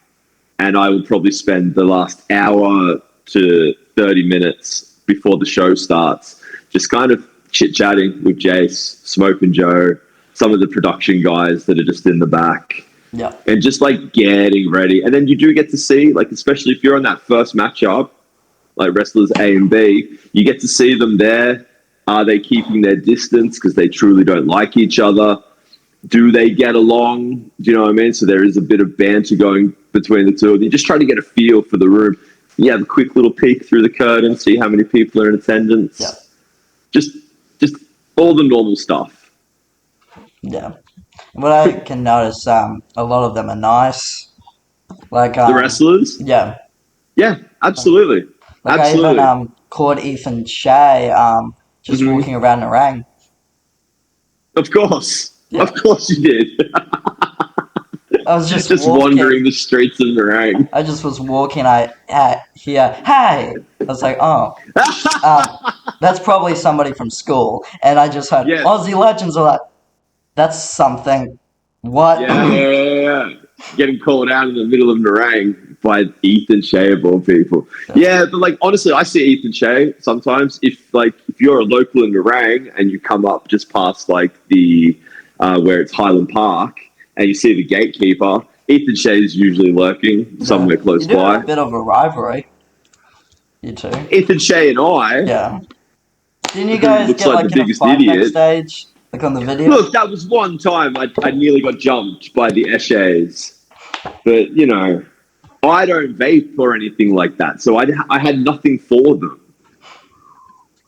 Speaker 2: And I will probably spend the last hour to 30 minutes before the show starts, just kind of chit-chatting with Jace, Smoke and Joe, some of the production guys that are just in the back.
Speaker 1: Yeah.
Speaker 2: And just like getting ready. And then you do get to see, like, especially if you're on that first matchup, like wrestlers A and B, you get to see them there. Are they keeping their distance because they truly don't like each other? Do they get along? Do you know what I mean? So there is a bit of banter going between the two of you. Just try to get a feel for the room. You have a quick little peek through the curtain, see how many people are in attendance.
Speaker 1: Yeah.
Speaker 2: Just all the normal stuff.
Speaker 1: Yeah. What I can notice, a lot of them are nice. Like
Speaker 2: the wrestlers?
Speaker 1: Yeah.
Speaker 2: Yeah, absolutely.
Speaker 1: Like
Speaker 2: absolutely.
Speaker 1: I even caught Ethan Shea just walking around the ring.
Speaker 2: Of course.
Speaker 1: Yeah.
Speaker 2: Of course you did.
Speaker 1: I was just
Speaker 2: wandering the streets of the ring.
Speaker 1: I just was walking. I hear, hey! I was like, oh, that's probably somebody from school. And I just heard AuzzieLegends. Are like, that's something. What?
Speaker 2: Yeah. Getting called out in the middle of the ring by Ethan Shea of all people. Yeah, but like honestly, I see Ethan Shea sometimes. If you're a local in the ring and you come up just past like the where it's Highland Park, and you see the gatekeeper, Ethan Shea is usually lurking somewhere close by.
Speaker 1: A bit of a rivalry. You two.
Speaker 2: Ethan Shea and I.
Speaker 1: Yeah. Didn't you guys
Speaker 2: looks
Speaker 1: get
Speaker 2: like the biggest
Speaker 1: fight
Speaker 2: idiot
Speaker 1: backstage, like on the video?
Speaker 2: Look, that was one time I nearly got jumped by the Eshays, but you know, I don't vape or anything like that, so I had nothing for them.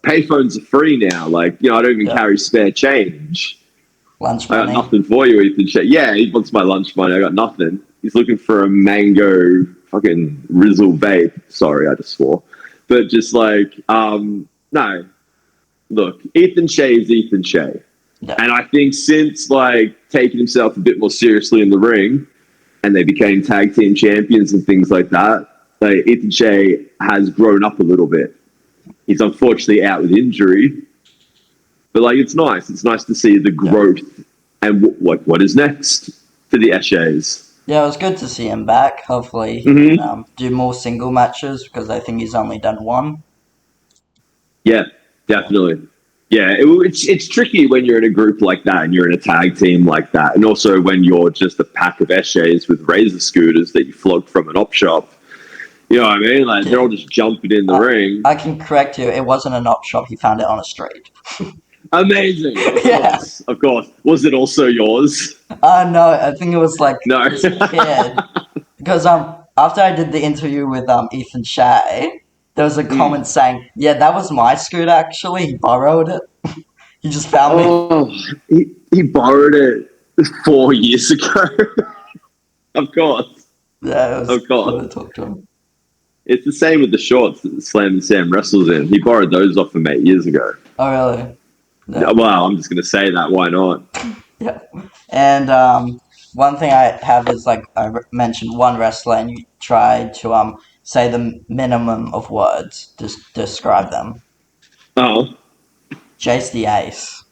Speaker 2: Payphones are free now. Like, you know, I don't even carry spare change.
Speaker 1: Lunch money.
Speaker 2: I got nothing for you, Ethan Shea. Yeah, he wants my lunch money. I got nothing. He's looking for a mango fucking Rizzle vape. Sorry, I just swore. But just like, no. Look, Ethan Shea is Ethan Shea. Yeah. And I think since like taking himself a bit more seriously in the ring and they became tag team champions and things like that, like Ethan Shea has grown up a little bit. He's unfortunately out with injury. But like, it's nice. It's nice to see the growth and what is next for the Eshays.
Speaker 1: Yeah, it was good to see him back. Hopefully he can do more single matches because I think he's only done one.
Speaker 2: Yeah, definitely. Yeah, it's tricky when you're in a group like that and you're in a tag team like that. And also when you're just a pack of Eshays with razor scooters that you flogged from an op shop. You know what I mean? Like, they're all just jumping in the ring.
Speaker 1: I can correct you. It wasn't an op shop. He found it on a street.
Speaker 2: Amazing.
Speaker 1: Yeah.
Speaker 2: Of course. Was it also yours?
Speaker 1: No, I think it was like
Speaker 2: No.
Speaker 1: this kid. Because after I did the interview with Ethan Shea, there was a comment saying, "Yeah, that was my scooter actually. He borrowed it. He just found me."
Speaker 2: Oh, he borrowed it 4 years ago. Of course.
Speaker 1: Yeah, it was
Speaker 2: Of
Speaker 1: fun
Speaker 2: course.
Speaker 1: to talk to him.
Speaker 2: It's the same with the shorts that Slam and Sam wrestles in. He borrowed those off him 8 years ago.
Speaker 1: Oh, really? Yeah.
Speaker 2: Well, I'm just going to say that. Why not?
Speaker 1: Yeah. And one thing I have is like I mentioned one wrestler, and you tried to say the minimum of words to describe them.
Speaker 2: Oh.
Speaker 1: Jace the Ace.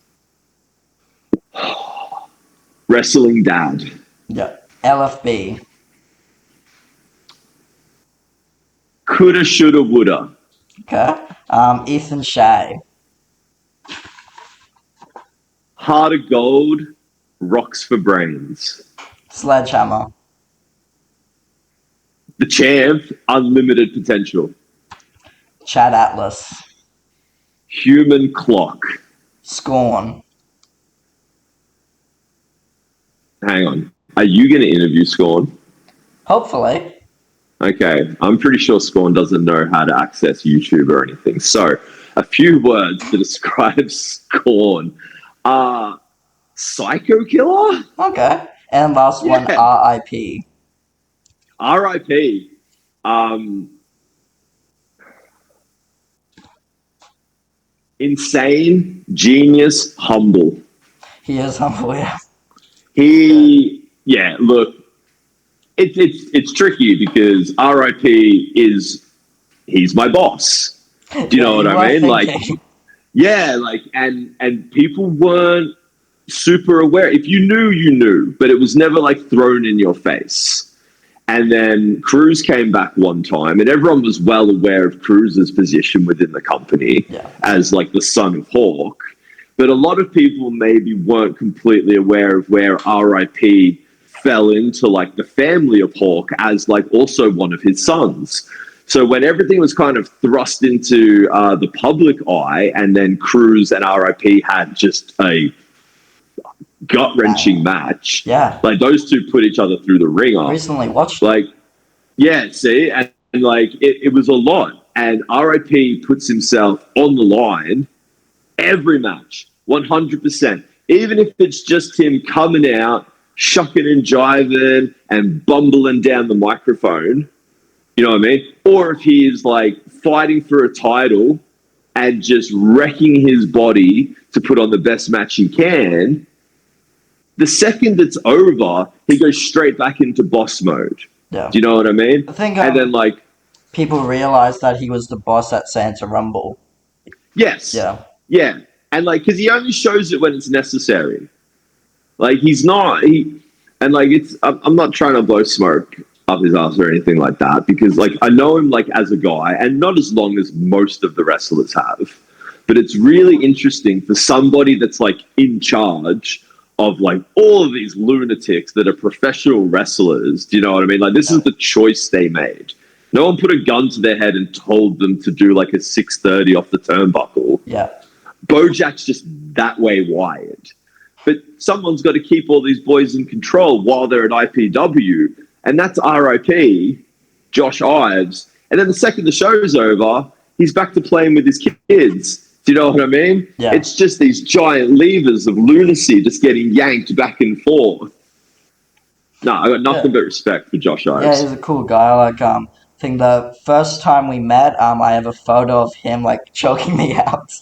Speaker 2: Wrestling dad.
Speaker 1: Yeah. LFB.
Speaker 2: Coulda, shoulda, woulda.
Speaker 1: Okay. Ethan Shea.
Speaker 2: Heart of gold, rocks for brains.
Speaker 1: Sledgehammer.
Speaker 2: The champ, unlimited potential.
Speaker 1: Chad Atlas.
Speaker 2: Human clock.
Speaker 1: Scorn.
Speaker 2: Hang on. Are you going to interview Scorn?
Speaker 1: Hopefully.
Speaker 2: Okay. I'm pretty sure Scorn doesn't know how to access YouTube or anything. So, a few words to describe Scorn. Psycho killer?
Speaker 1: Okay. And last one, RIP.
Speaker 2: RIP. Insane, genius, humble.
Speaker 1: He is humble, yeah.
Speaker 2: Look, it's tricky because RIP he's my boss. Do you know what I mean?
Speaker 1: Thinking.
Speaker 2: And people weren't super aware. If you knew, you knew, but it was never like thrown in your face. And then Cruz came back one time, and everyone was well aware of Cruz's position within the company as like the son of Hawk. But a lot of people maybe weren't completely aware of where RIP fell into like the family of Hawk as like also one of his sons. So when everything was kind of thrust into the public eye, and then Cruz and RIP had just a gut-wrenching match.
Speaker 1: Yeah.
Speaker 2: Like those two put each other through the ringer.
Speaker 1: Recently watched
Speaker 2: like, yeah, see, and like it was a lot. And RIP puts himself on the line every match, 100%. Even if it's just him coming out, shucking and jiving and bumbling down the microphone, you know what I mean? Or if he is like fighting for a title and just wrecking his body to put on the best match he can, the second it's over, he goes straight back into boss mode.
Speaker 1: Yeah.
Speaker 2: Do you know what I mean?
Speaker 1: I think
Speaker 2: and then like
Speaker 1: people realized that he was the boss at Santa Rumble.
Speaker 2: Yes.
Speaker 1: Yeah.
Speaker 2: Yeah. And like, because he only shows it when it's necessary. Like he's not I'm not trying to blow smoke up his ass or anything like that, because like I know him like as a guy, and not as long as most of the wrestlers have. But it's really interesting for somebody that's like in charge of like all of these lunatics that are professional wrestlers. Do you know what I mean? Like this is the choice they made. No one put a gun to their head and told them to do like a 630 off the turnbuckle.
Speaker 1: Yeah.
Speaker 2: Bojack's just that way wired. But someone's got to keep all these boys in control while they're at IPW. And that's RIP, Josh Ives. And then the second the show's over, he's back to playing with his kids. Do you know what I mean?
Speaker 1: Yeah.
Speaker 2: It's just these giant levers of lunacy just getting yanked back and forth. No, I got nothing but respect for Josh Ives.
Speaker 1: Yeah, he's a cool guy. Like, I think the first time we met, I have a photo of him like choking me out.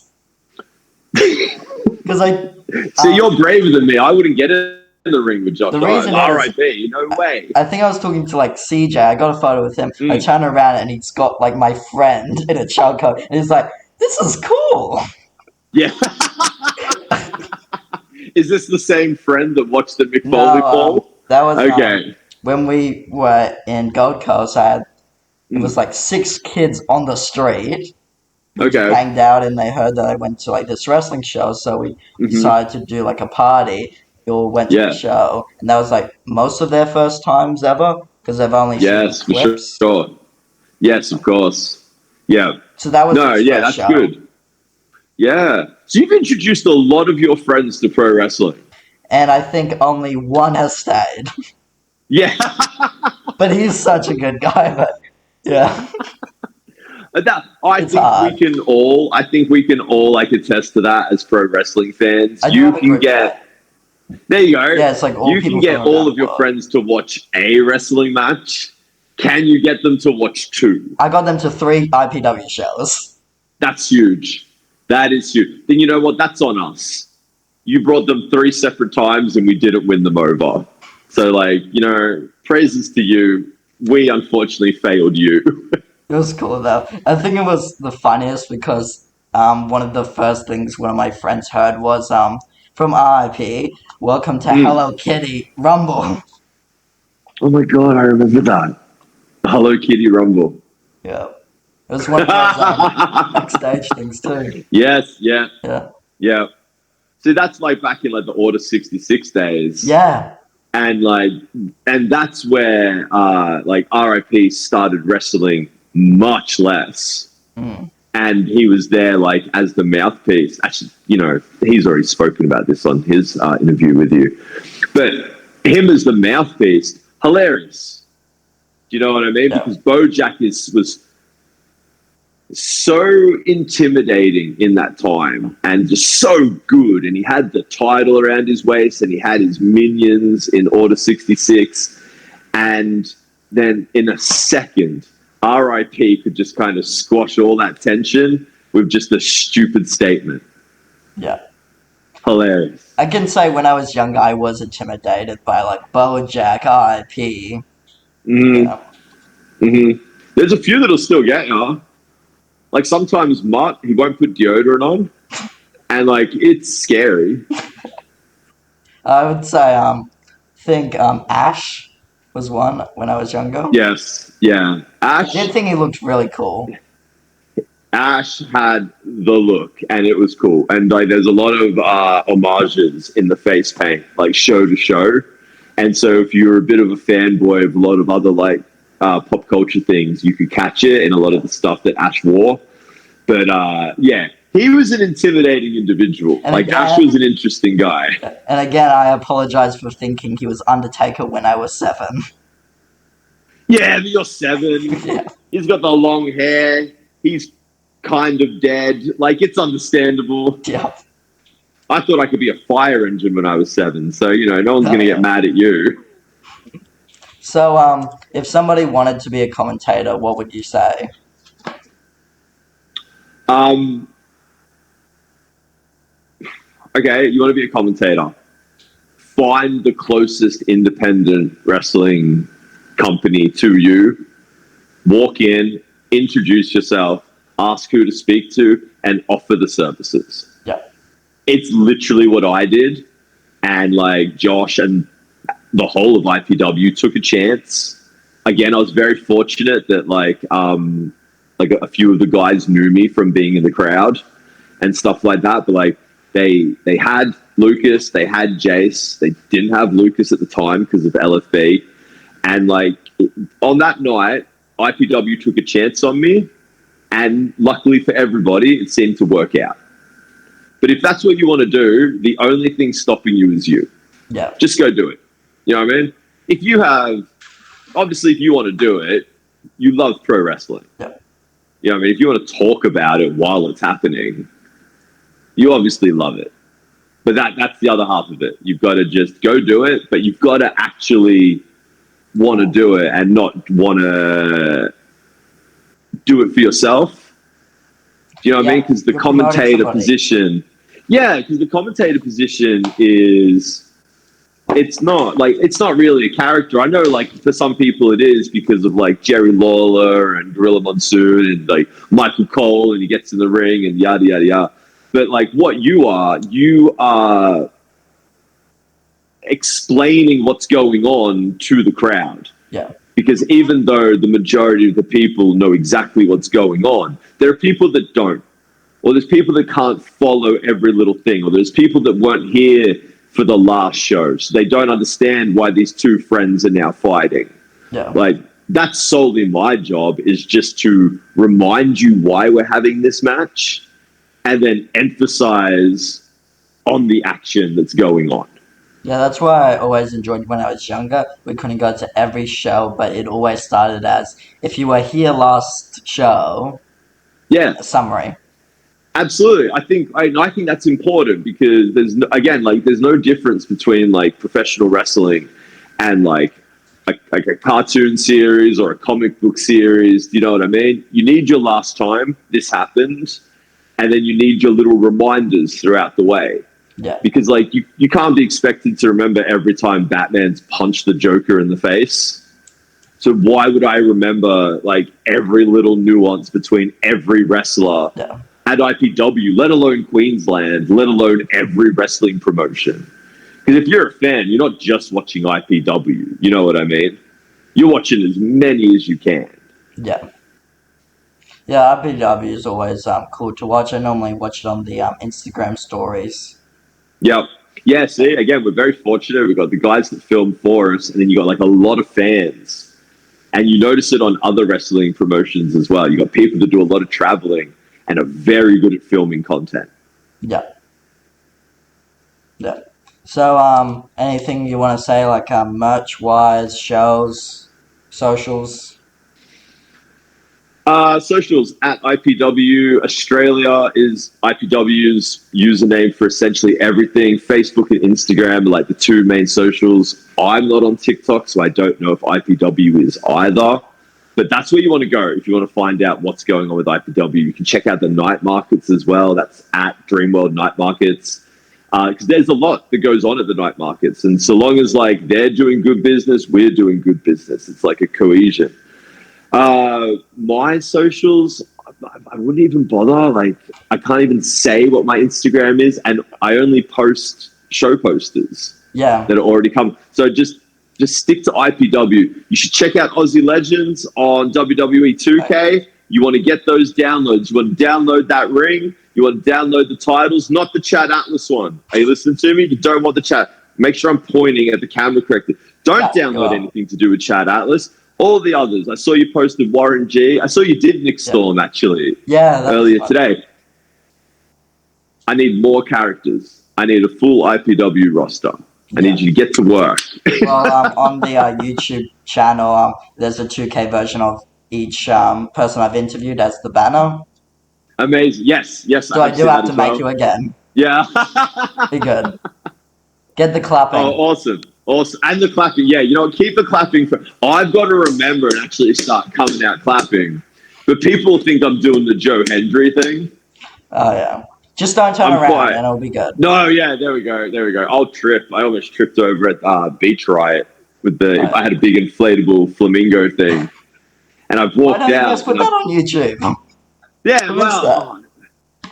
Speaker 1: Because
Speaker 2: See, you're braver than me. I wouldn't get in the ring with Josh Ives. RIP, no way.
Speaker 1: I think I was talking to like CJ. I got a photo with him. I turn around and he's got like my friend in a chokehold, and he's like, "This is cool."
Speaker 2: Yeah. Is this the same friend that watched the Mick Foley fall?
Speaker 1: That was
Speaker 2: okay.
Speaker 1: When we were in Gold Coast. It was like 6 kids on the street.
Speaker 2: Okay.
Speaker 1: Hanged out, and they heard that I went to like this wrestling show, so we decided to do like a party. We all went to the show, and that was like most of their first times ever, because they've only seen clips.
Speaker 2: Sure. Yes, of course. Yeah.
Speaker 1: So that was
Speaker 2: that's
Speaker 1: show.
Speaker 2: good. Yeah. So you've introduced a lot of your friends to pro wrestling.
Speaker 1: And I think only one has stayed.
Speaker 2: Yeah.
Speaker 1: But he's such a good guy, but yeah.
Speaker 2: I think we can all like attest to that as pro wrestling fans. You can get there you go.
Speaker 1: Yeah, it's like
Speaker 2: you can get all of your friends to watch a wrestling match. Can you get them to watch 2?
Speaker 1: I got them to 3 IPW shows.
Speaker 2: That's huge. That is huge. Then you know what? That's on us. You brought them 3 separate times and we didn't win them over. So, like, praises to you. We unfortunately failed you.
Speaker 1: It was cool though. I think it was the funniest because one of the first things one of my friends heard was from RIP, welcome to Hello Kitty Rumble.
Speaker 2: Oh my god, I remember that. Hello Kitty Rumble.
Speaker 1: Yeah. It was one of those backstage things too.
Speaker 2: Yes, yeah.
Speaker 1: Yeah.
Speaker 2: So that's like back in like the Order 66 days.
Speaker 1: Yeah.
Speaker 2: And that's where like RIP started wrestling much less. And he was there like as the mouthpiece. Actually, he's already spoken about this on his interview with you. But him as the mouthpiece, hilarious. Do you know what I mean?
Speaker 1: Yeah.
Speaker 2: Because Bojack was so intimidating in that time and just so good. And he had the title around his waist and he had his minions in Order 66. And then in a second, RIP could just kind of squash all that tension with just a stupid statement.
Speaker 1: Yeah.
Speaker 2: Hilarious.
Speaker 1: I can say when I was younger, I was intimidated by like Bojack, RIP.
Speaker 2: There's a few that'll still get you. Like sometimes Mutt, he won't put deodorant on. And like, it's scary.
Speaker 1: I would say, think Ash was one when I was younger.
Speaker 2: Yes, yeah. Ash.
Speaker 1: I did think he looked really cool.
Speaker 2: Ash had the look, and it was cool. And like, there's a lot of homages in the face paint, like show to show. And so, if you're a bit of a fanboy of a lot of other like pop culture things, you could catch it in a lot of the stuff that Ash wore. But yeah, he was an intimidating individual. And like again, Ash was an interesting guy.
Speaker 1: And again, I apologize for thinking he was Undertaker when I was 7.
Speaker 2: Yeah, but you're 7. Yeah. He's got the long hair. He's kind of dead. Like, it's understandable.
Speaker 1: Yeah.
Speaker 2: I thought I could be a fire engine when I was 7. So, no one's going to get mad at you.
Speaker 1: So, if somebody wanted to be a commentator, what would you say?
Speaker 2: Okay, you want to be a commentator. Find the closest independent wrestling company to you. Walk in, introduce yourself, ask who to speak to, and offer the services.
Speaker 1: Yeah.
Speaker 2: It's literally what I did. And like Josh and the whole of IPW took a chance. Again, I was very fortunate that like a few of the guys knew me from being in the crowd and stuff like that. But like they had Lucas, they had Jace. They didn't have Lucas at the time because of LFB. And like on that night, IPW took a chance on me. And luckily for everybody, it seemed to work out. But if that's what you want to do, the only thing stopping you is you.
Speaker 1: Yeah.
Speaker 2: Just go do it. You know what I mean? If you want to do it, you love pro wrestling.
Speaker 1: Yeah.
Speaker 2: You know what I mean? If you want to talk about it while it's happening, you obviously love it. But that's the other half of it. You've got to just go do it, but you've got to actually want to do it and not want to do it for yourself. Do you know what I mean? Because the commentator position... Yeah, because the commentator position is... It's not really a character. I know, like, for some people it is because of, like, Jerry Lawler and Gorilla Monsoon and, like, Michael Cole and he gets in the ring and yada, yada, yada. But, like, what you are explaining what's going on to the crowd.
Speaker 1: Yeah.
Speaker 2: Because even though the majority of the people know exactly what's going on, there are people that don't. Or there's people that can't follow every little thing. Or there's people that weren't here for the last show. So they don't understand why these two friends are now fighting.
Speaker 1: Yeah.
Speaker 2: Like, that's solely my job, is just to remind you why we're having this match and then emphasize on the action that's going on.
Speaker 1: Yeah, that's why I always enjoyed when I was younger. We couldn't go to every show, but it always started as, if you were here last show,
Speaker 2: Yeah,
Speaker 1: a summary.
Speaker 2: absolutely. I think that's important because there's no difference between like professional wrestling and like a cartoon series or a comic book series. Do you know what I mean? You need your last time this happened, and then you need your little reminders throughout the way.
Speaker 1: Yeah.
Speaker 2: Because like you can't be expected to remember every time Batman's punched the Joker in the face. So why would I remember like every little nuance between every wrestler at IPW, let alone Queensland, let alone every wrestling promotion? Because if you're a fan, you're not just watching IPW. You know what I mean? You're watching as many as you can.
Speaker 1: Yeah. Yeah, IPW is always cool to watch. I normally watch it on the Instagram stories.
Speaker 2: Yep. Yeah, see, again, we're very fortunate. We've got the guys that film for us, and then you got like a lot of fans. And you notice it on other wrestling promotions as well. You got people that do a lot of traveling and are very good at filming content.
Speaker 1: Yeah. Yeah. So, anything you want to say, like merch-wise, shows, socials?
Speaker 2: Socials at IPW. Australia is IPW's username for essentially everything. Facebook and Instagram are like the two main socials. I'm not on TikTok, so I don't know if IPW is either. But that's where you want to go if you want to find out what's going on with IPW. You can check out the night markets as well. That's at Dreamworld Night Markets. Because there's a lot that goes on at the night markets. And so long as like they're doing good business, we're doing good business. It's like a cohesion. My socials, I wouldn't even bother. Like, I can't even say what my Instagram is, and I only post show posters.
Speaker 1: Yeah.
Speaker 2: That are already come. So just stick to IPW. You should check out AuzzieLegends on WWE 2K. Okay. You want to get those downloads. You want to download that ring. You want to download the titles, not the Chad Atlas one. Are you listening to me? You don't want the chat. Make sure I'm pointing at the camera correctly. Don't download anything to do with Chad Atlas. All the others. I saw you posted Warren G. I saw you did Nick Storm, actually.
Speaker 1: Yeah.
Speaker 2: Earlier today. I need more characters. I need a full IPW roster. I need you to get to work.
Speaker 1: Well, on the YouTube channel, there's a 2K version of each person I've interviewed as the banner.
Speaker 2: Amazing. Yes.
Speaker 1: So I do have to make you again.
Speaker 2: Yeah.
Speaker 1: Be good. Get the clapping.
Speaker 2: Oh, awesome. Awesome. And the clapping. Yeah, you know, keep the clapping. I've got to remember and actually start coming out clapping. But people think I'm doing the Joe Hendry thing.
Speaker 1: Oh, yeah. Just don't turn around and it'll be good.
Speaker 2: No, yeah, there we go. I'll trip. I almost tripped over at Beach Riot with I had a big inflatable flamingo thing. And I've walked out.
Speaker 1: Why don't you guys put that on YouTube?
Speaker 2: Yeah, well,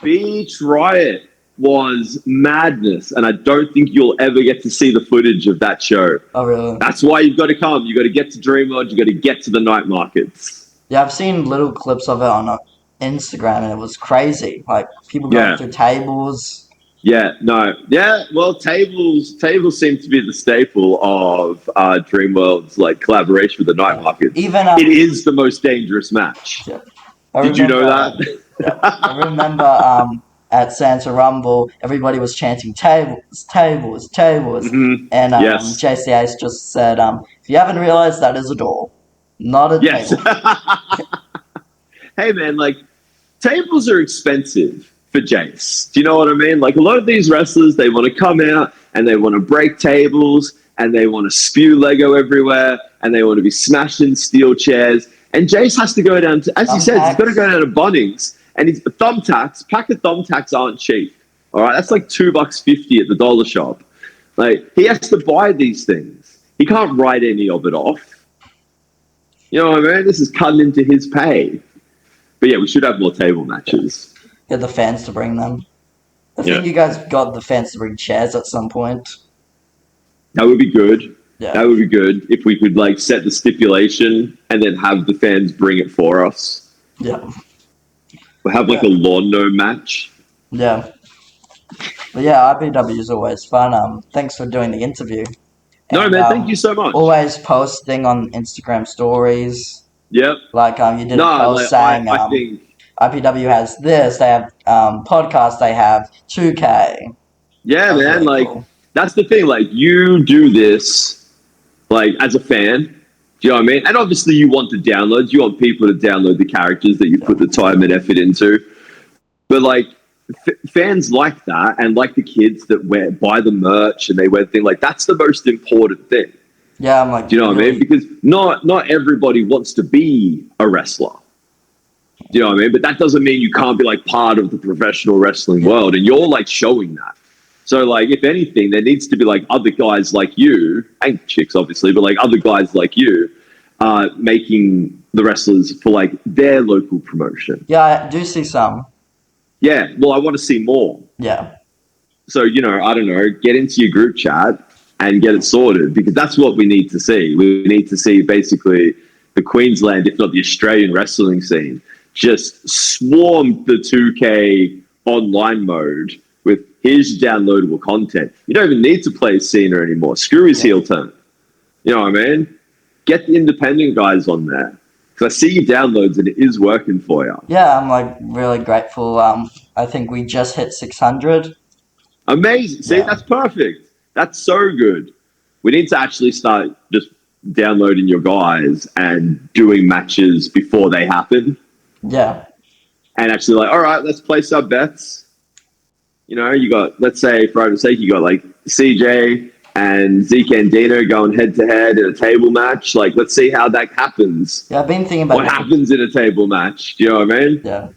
Speaker 2: Beach Riot was madness, and I don't think you'll ever get to see the footage of that show.
Speaker 1: Oh, really?
Speaker 2: That's why you've got to come. You've got to get to Dreamworld. You've got to get to the night markets.
Speaker 1: Yeah, I've seen little clips of it on Instagram, and it was crazy. Like, people going through tables.
Speaker 2: Yeah, no. Yeah, well, tables seem to be the staple of Dreamworld's like collaboration with the night markets.
Speaker 1: Even
Speaker 2: it is the most dangerous match.
Speaker 1: Yeah.
Speaker 2: Did you know that?
Speaker 1: I remember at Santa Rumble, everybody was chanting tables, tables, tables.
Speaker 2: Mm-hmm.
Speaker 1: And Jace the Ace just said, if you haven't realized, that is a door, not a table.
Speaker 2: Hey, man, like, tables are expensive for Jace. Do you know what I mean? Like, a lot of these wrestlers, they want to come out and they want to break tables and they want to spew Lego everywhere and they want to be smashing steel chairs. And Jace has to go down to, as he said, he's got to go down to Bunnings. And his thumbtacks, pack of thumbtacks aren't cheap. All right, that's like $2.50 at the dollar shop. Like, he has to buy these things. He can't write any of it off. You know what I mean? This is cutting into his pay. But yeah, we should have more table matches.
Speaker 1: Get the fans to bring them. I think you guys got the fans to bring chairs at some point.
Speaker 2: That would be good.
Speaker 1: Yeah.
Speaker 2: That would be good if we could like set the stipulation and then have the fans bring it for us.
Speaker 1: Yeah.
Speaker 2: We'll have like a lawn gnome match.
Speaker 1: Yeah. But yeah, IPW is always fun. Thanks for doing the interview.
Speaker 2: No, man, thank you so much.
Speaker 1: Always posting on Instagram stories.
Speaker 2: Yep.
Speaker 1: Like you did a post saying
Speaker 2: I think
Speaker 1: IPW has this. They have podcasts. They have 2K.
Speaker 2: Yeah,
Speaker 1: That was
Speaker 2: man.
Speaker 1: really
Speaker 2: Like,
Speaker 1: cool.
Speaker 2: that's the thing. Like, you do this, like, as a fan. Do you know what I mean? And obviously, you want the downloads. You want people to download the characters that you put the time and effort into. But, like, fans like that, and like the kids that buy the merch and they wear things, like, that's the most important thing.
Speaker 1: Yeah, I'm like,
Speaker 2: Do you know what I mean? Because not everybody wants to be a wrestler. Do you know what I mean? But that doesn't mean you can't be like part of the professional wrestling world, and you're like showing that. So like, if anything, there needs to be like other guys like you, and chicks obviously, but like other guys like you, making the wrestlers for like their local promotion.
Speaker 1: Yeah, I do see some.
Speaker 2: Yeah, well, I want to see more.
Speaker 1: Yeah.
Speaker 2: So, you know, I don't know, get into your group chat and get it sorted, because that's what we need to see. We need to see basically the Queensland, if not the Australian wrestling scene, just swarm the 2K online mode with his downloadable content. You don't even need to play Cena anymore. Screw his heel turn. You know what I mean? Get the independent guys on there. Because I see your downloads and it is working for you.
Speaker 1: Yeah, I'm like really grateful. I think we just hit 600.
Speaker 2: Amazing. See, that's perfect. That's so good. We need to actually start just downloading your guys and doing matches before they happen.
Speaker 1: Yeah.
Speaker 2: And actually like, all right, let's place our bets. You know, you got, let's say, for argument's sake, you got like CJ and Zeke and Dino going head to head in a table match. Like, let's see how that happens.
Speaker 1: Yeah, I've been thinking about
Speaker 2: what happens in a table match. Do you know what I mean?
Speaker 1: Yeah.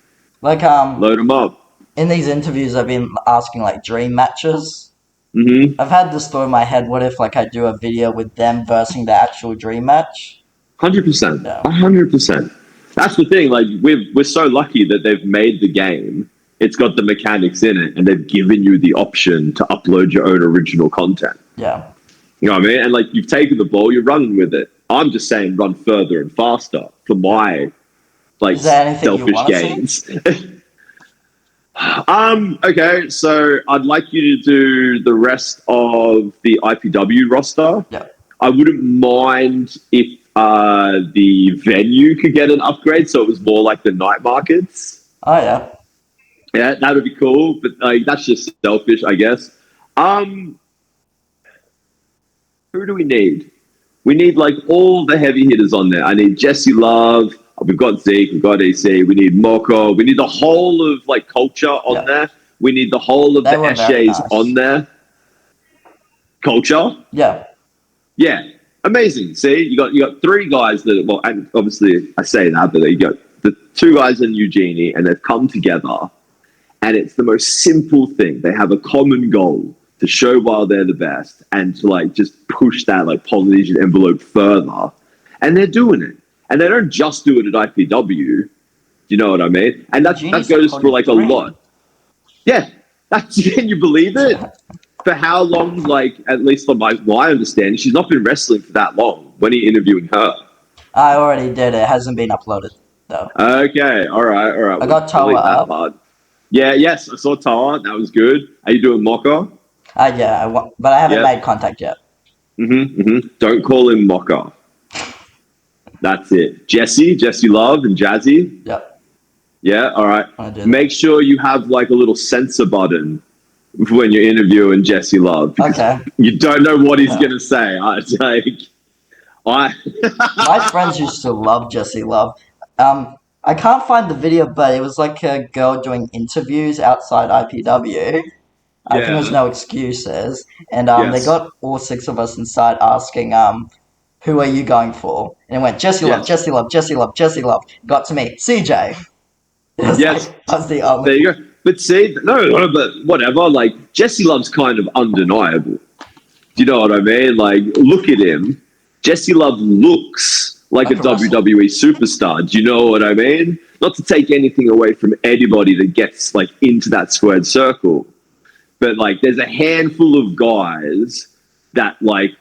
Speaker 1: Like,
Speaker 2: load them up.
Speaker 1: In these interviews, I've been asking like dream matches.
Speaker 2: Mm-hmm.
Speaker 1: I've had this thought in my head, what if like I do a video with them versus the actual dream match?
Speaker 2: 100%. 100%. That's the thing. Like, we're so lucky that they've made the game. It's got the mechanics in it, and they've given you the option to upload your own original content.
Speaker 1: Yeah.
Speaker 2: You know what I mean? And like, you've taken the ball, you're running with it. I'm just saying, run further and faster for my like selfish gains. Okay, so I'd like you to do the rest of the IPW roster.
Speaker 1: Yeah.
Speaker 2: I wouldn't mind if the venue could get an upgrade, so it was more like the night markets.
Speaker 1: Oh yeah.
Speaker 2: Yeah, that would be cool, but like, that's just selfish, I guess. Who do we need? We need like all the heavy hitters on there. I need Jesse Love. We've got Zeke. We've got EC. We need Moko. We need the whole of like culture on there. We need the whole of the SJs on there. Culture.
Speaker 1: Yeah.
Speaker 2: Yeah. Amazing. See, you got three guys that, well, and obviously I say that, but you got the two guys in Eugenie, and they've come together, and it's the most simple thing. They have a common goal to show why they're the best and to like just push that like Polynesian envelope further, and they're doing it. And they don't just do it at IPW. Do you know what I mean? And that goes for like a lot. Yeah. Can you believe it? For how long, like, at least from my understanding, she's not been wrestling for that long. When are you interviewing her?
Speaker 1: I already did. It hasn't been uploaded, though.
Speaker 2: Okay. All right.
Speaker 1: I got Toa up.
Speaker 2: Part. Yeah, yes. I saw Toa. That was good. Are you doing Mocha?
Speaker 1: Yeah. But I haven't made contact yet.
Speaker 2: Don't call him Mocha. That's it. Jesse Love and Jazzy.
Speaker 1: Yep.
Speaker 2: Yeah, all right. Make sure you have like a little censor button when you're interviewing Jesse Love.
Speaker 1: Okay.
Speaker 2: You don't know what he's going to say. My
Speaker 1: friends used to love Jesse Love. I can't find the video, but it was like a girl doing interviews outside IPW. I think it was No Excuses. And they got all six of us inside asking, who are you going for? And it went, Jesse Love, Jesse Love, Jesse Love, Jesse Love. Got to me, CJ.
Speaker 2: Yes.
Speaker 1: Like,
Speaker 2: there you go. But see, no, but whatever. Like, Jesse Love's kind of undeniable. Do you know what I mean? Like, look at him. Jesse Love looks like a WWE superstar. Do you know what I mean? Not to take anything away from anybody that gets, like, into that squared circle. But, like, there's a handful of guys that, like,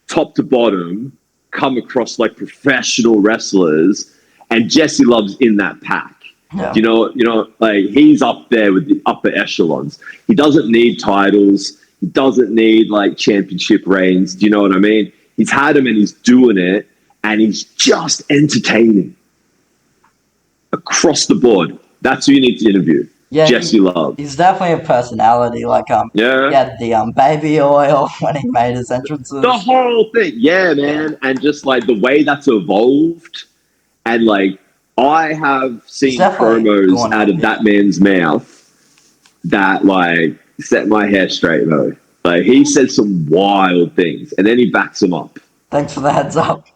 Speaker 2: top to bottom, come across like professional wrestlers, and Jesse Love's in that pack.
Speaker 1: Yeah.
Speaker 2: You know, like, he's up there with the upper echelons. He doesn't need titles. He doesn't need like championship reigns. Do you know what I mean? He's had them and he's doing it, and he's just entertaining across the board. That's who you need to interview.
Speaker 1: Yeah,
Speaker 2: Jesse Love.
Speaker 1: he's definitely a personality. Like
Speaker 2: Yeah.
Speaker 1: he had the baby oil when he made his entrances.
Speaker 2: The whole thing. Yeah, man. And just like the way that's evolved. And like I have seen promos out of that man's mouth that like set my hair straight though. Like he says some wild things and then he backs them up.
Speaker 1: Thanks for the heads up.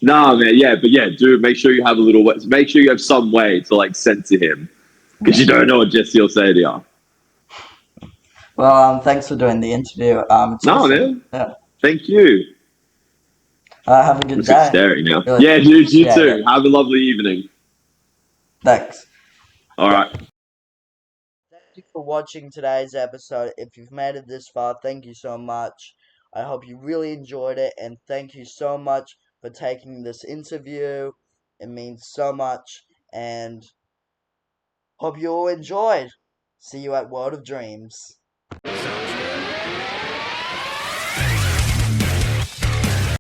Speaker 2: Nah, man, yeah, but yeah, dude, make sure you have a little way. Make sure you have some way to like censor him because you don't know what Jesse will say to you.
Speaker 1: Well, thanks for doing the interview. It's awesome.
Speaker 2: Man.
Speaker 1: Yeah.
Speaker 2: Thank you.
Speaker 1: Have a good day.
Speaker 2: Staring now.
Speaker 1: Really
Speaker 2: yeah, dude, you too. Have a lovely evening.
Speaker 1: Thanks.
Speaker 2: All right.
Speaker 1: Thank you for watching today's episode. If you've made it this far, thank you so much. I hope you really enjoyed it, and thank you so much for taking this interview. It means so much, and hope you all enjoyed. See you at World of Dreams.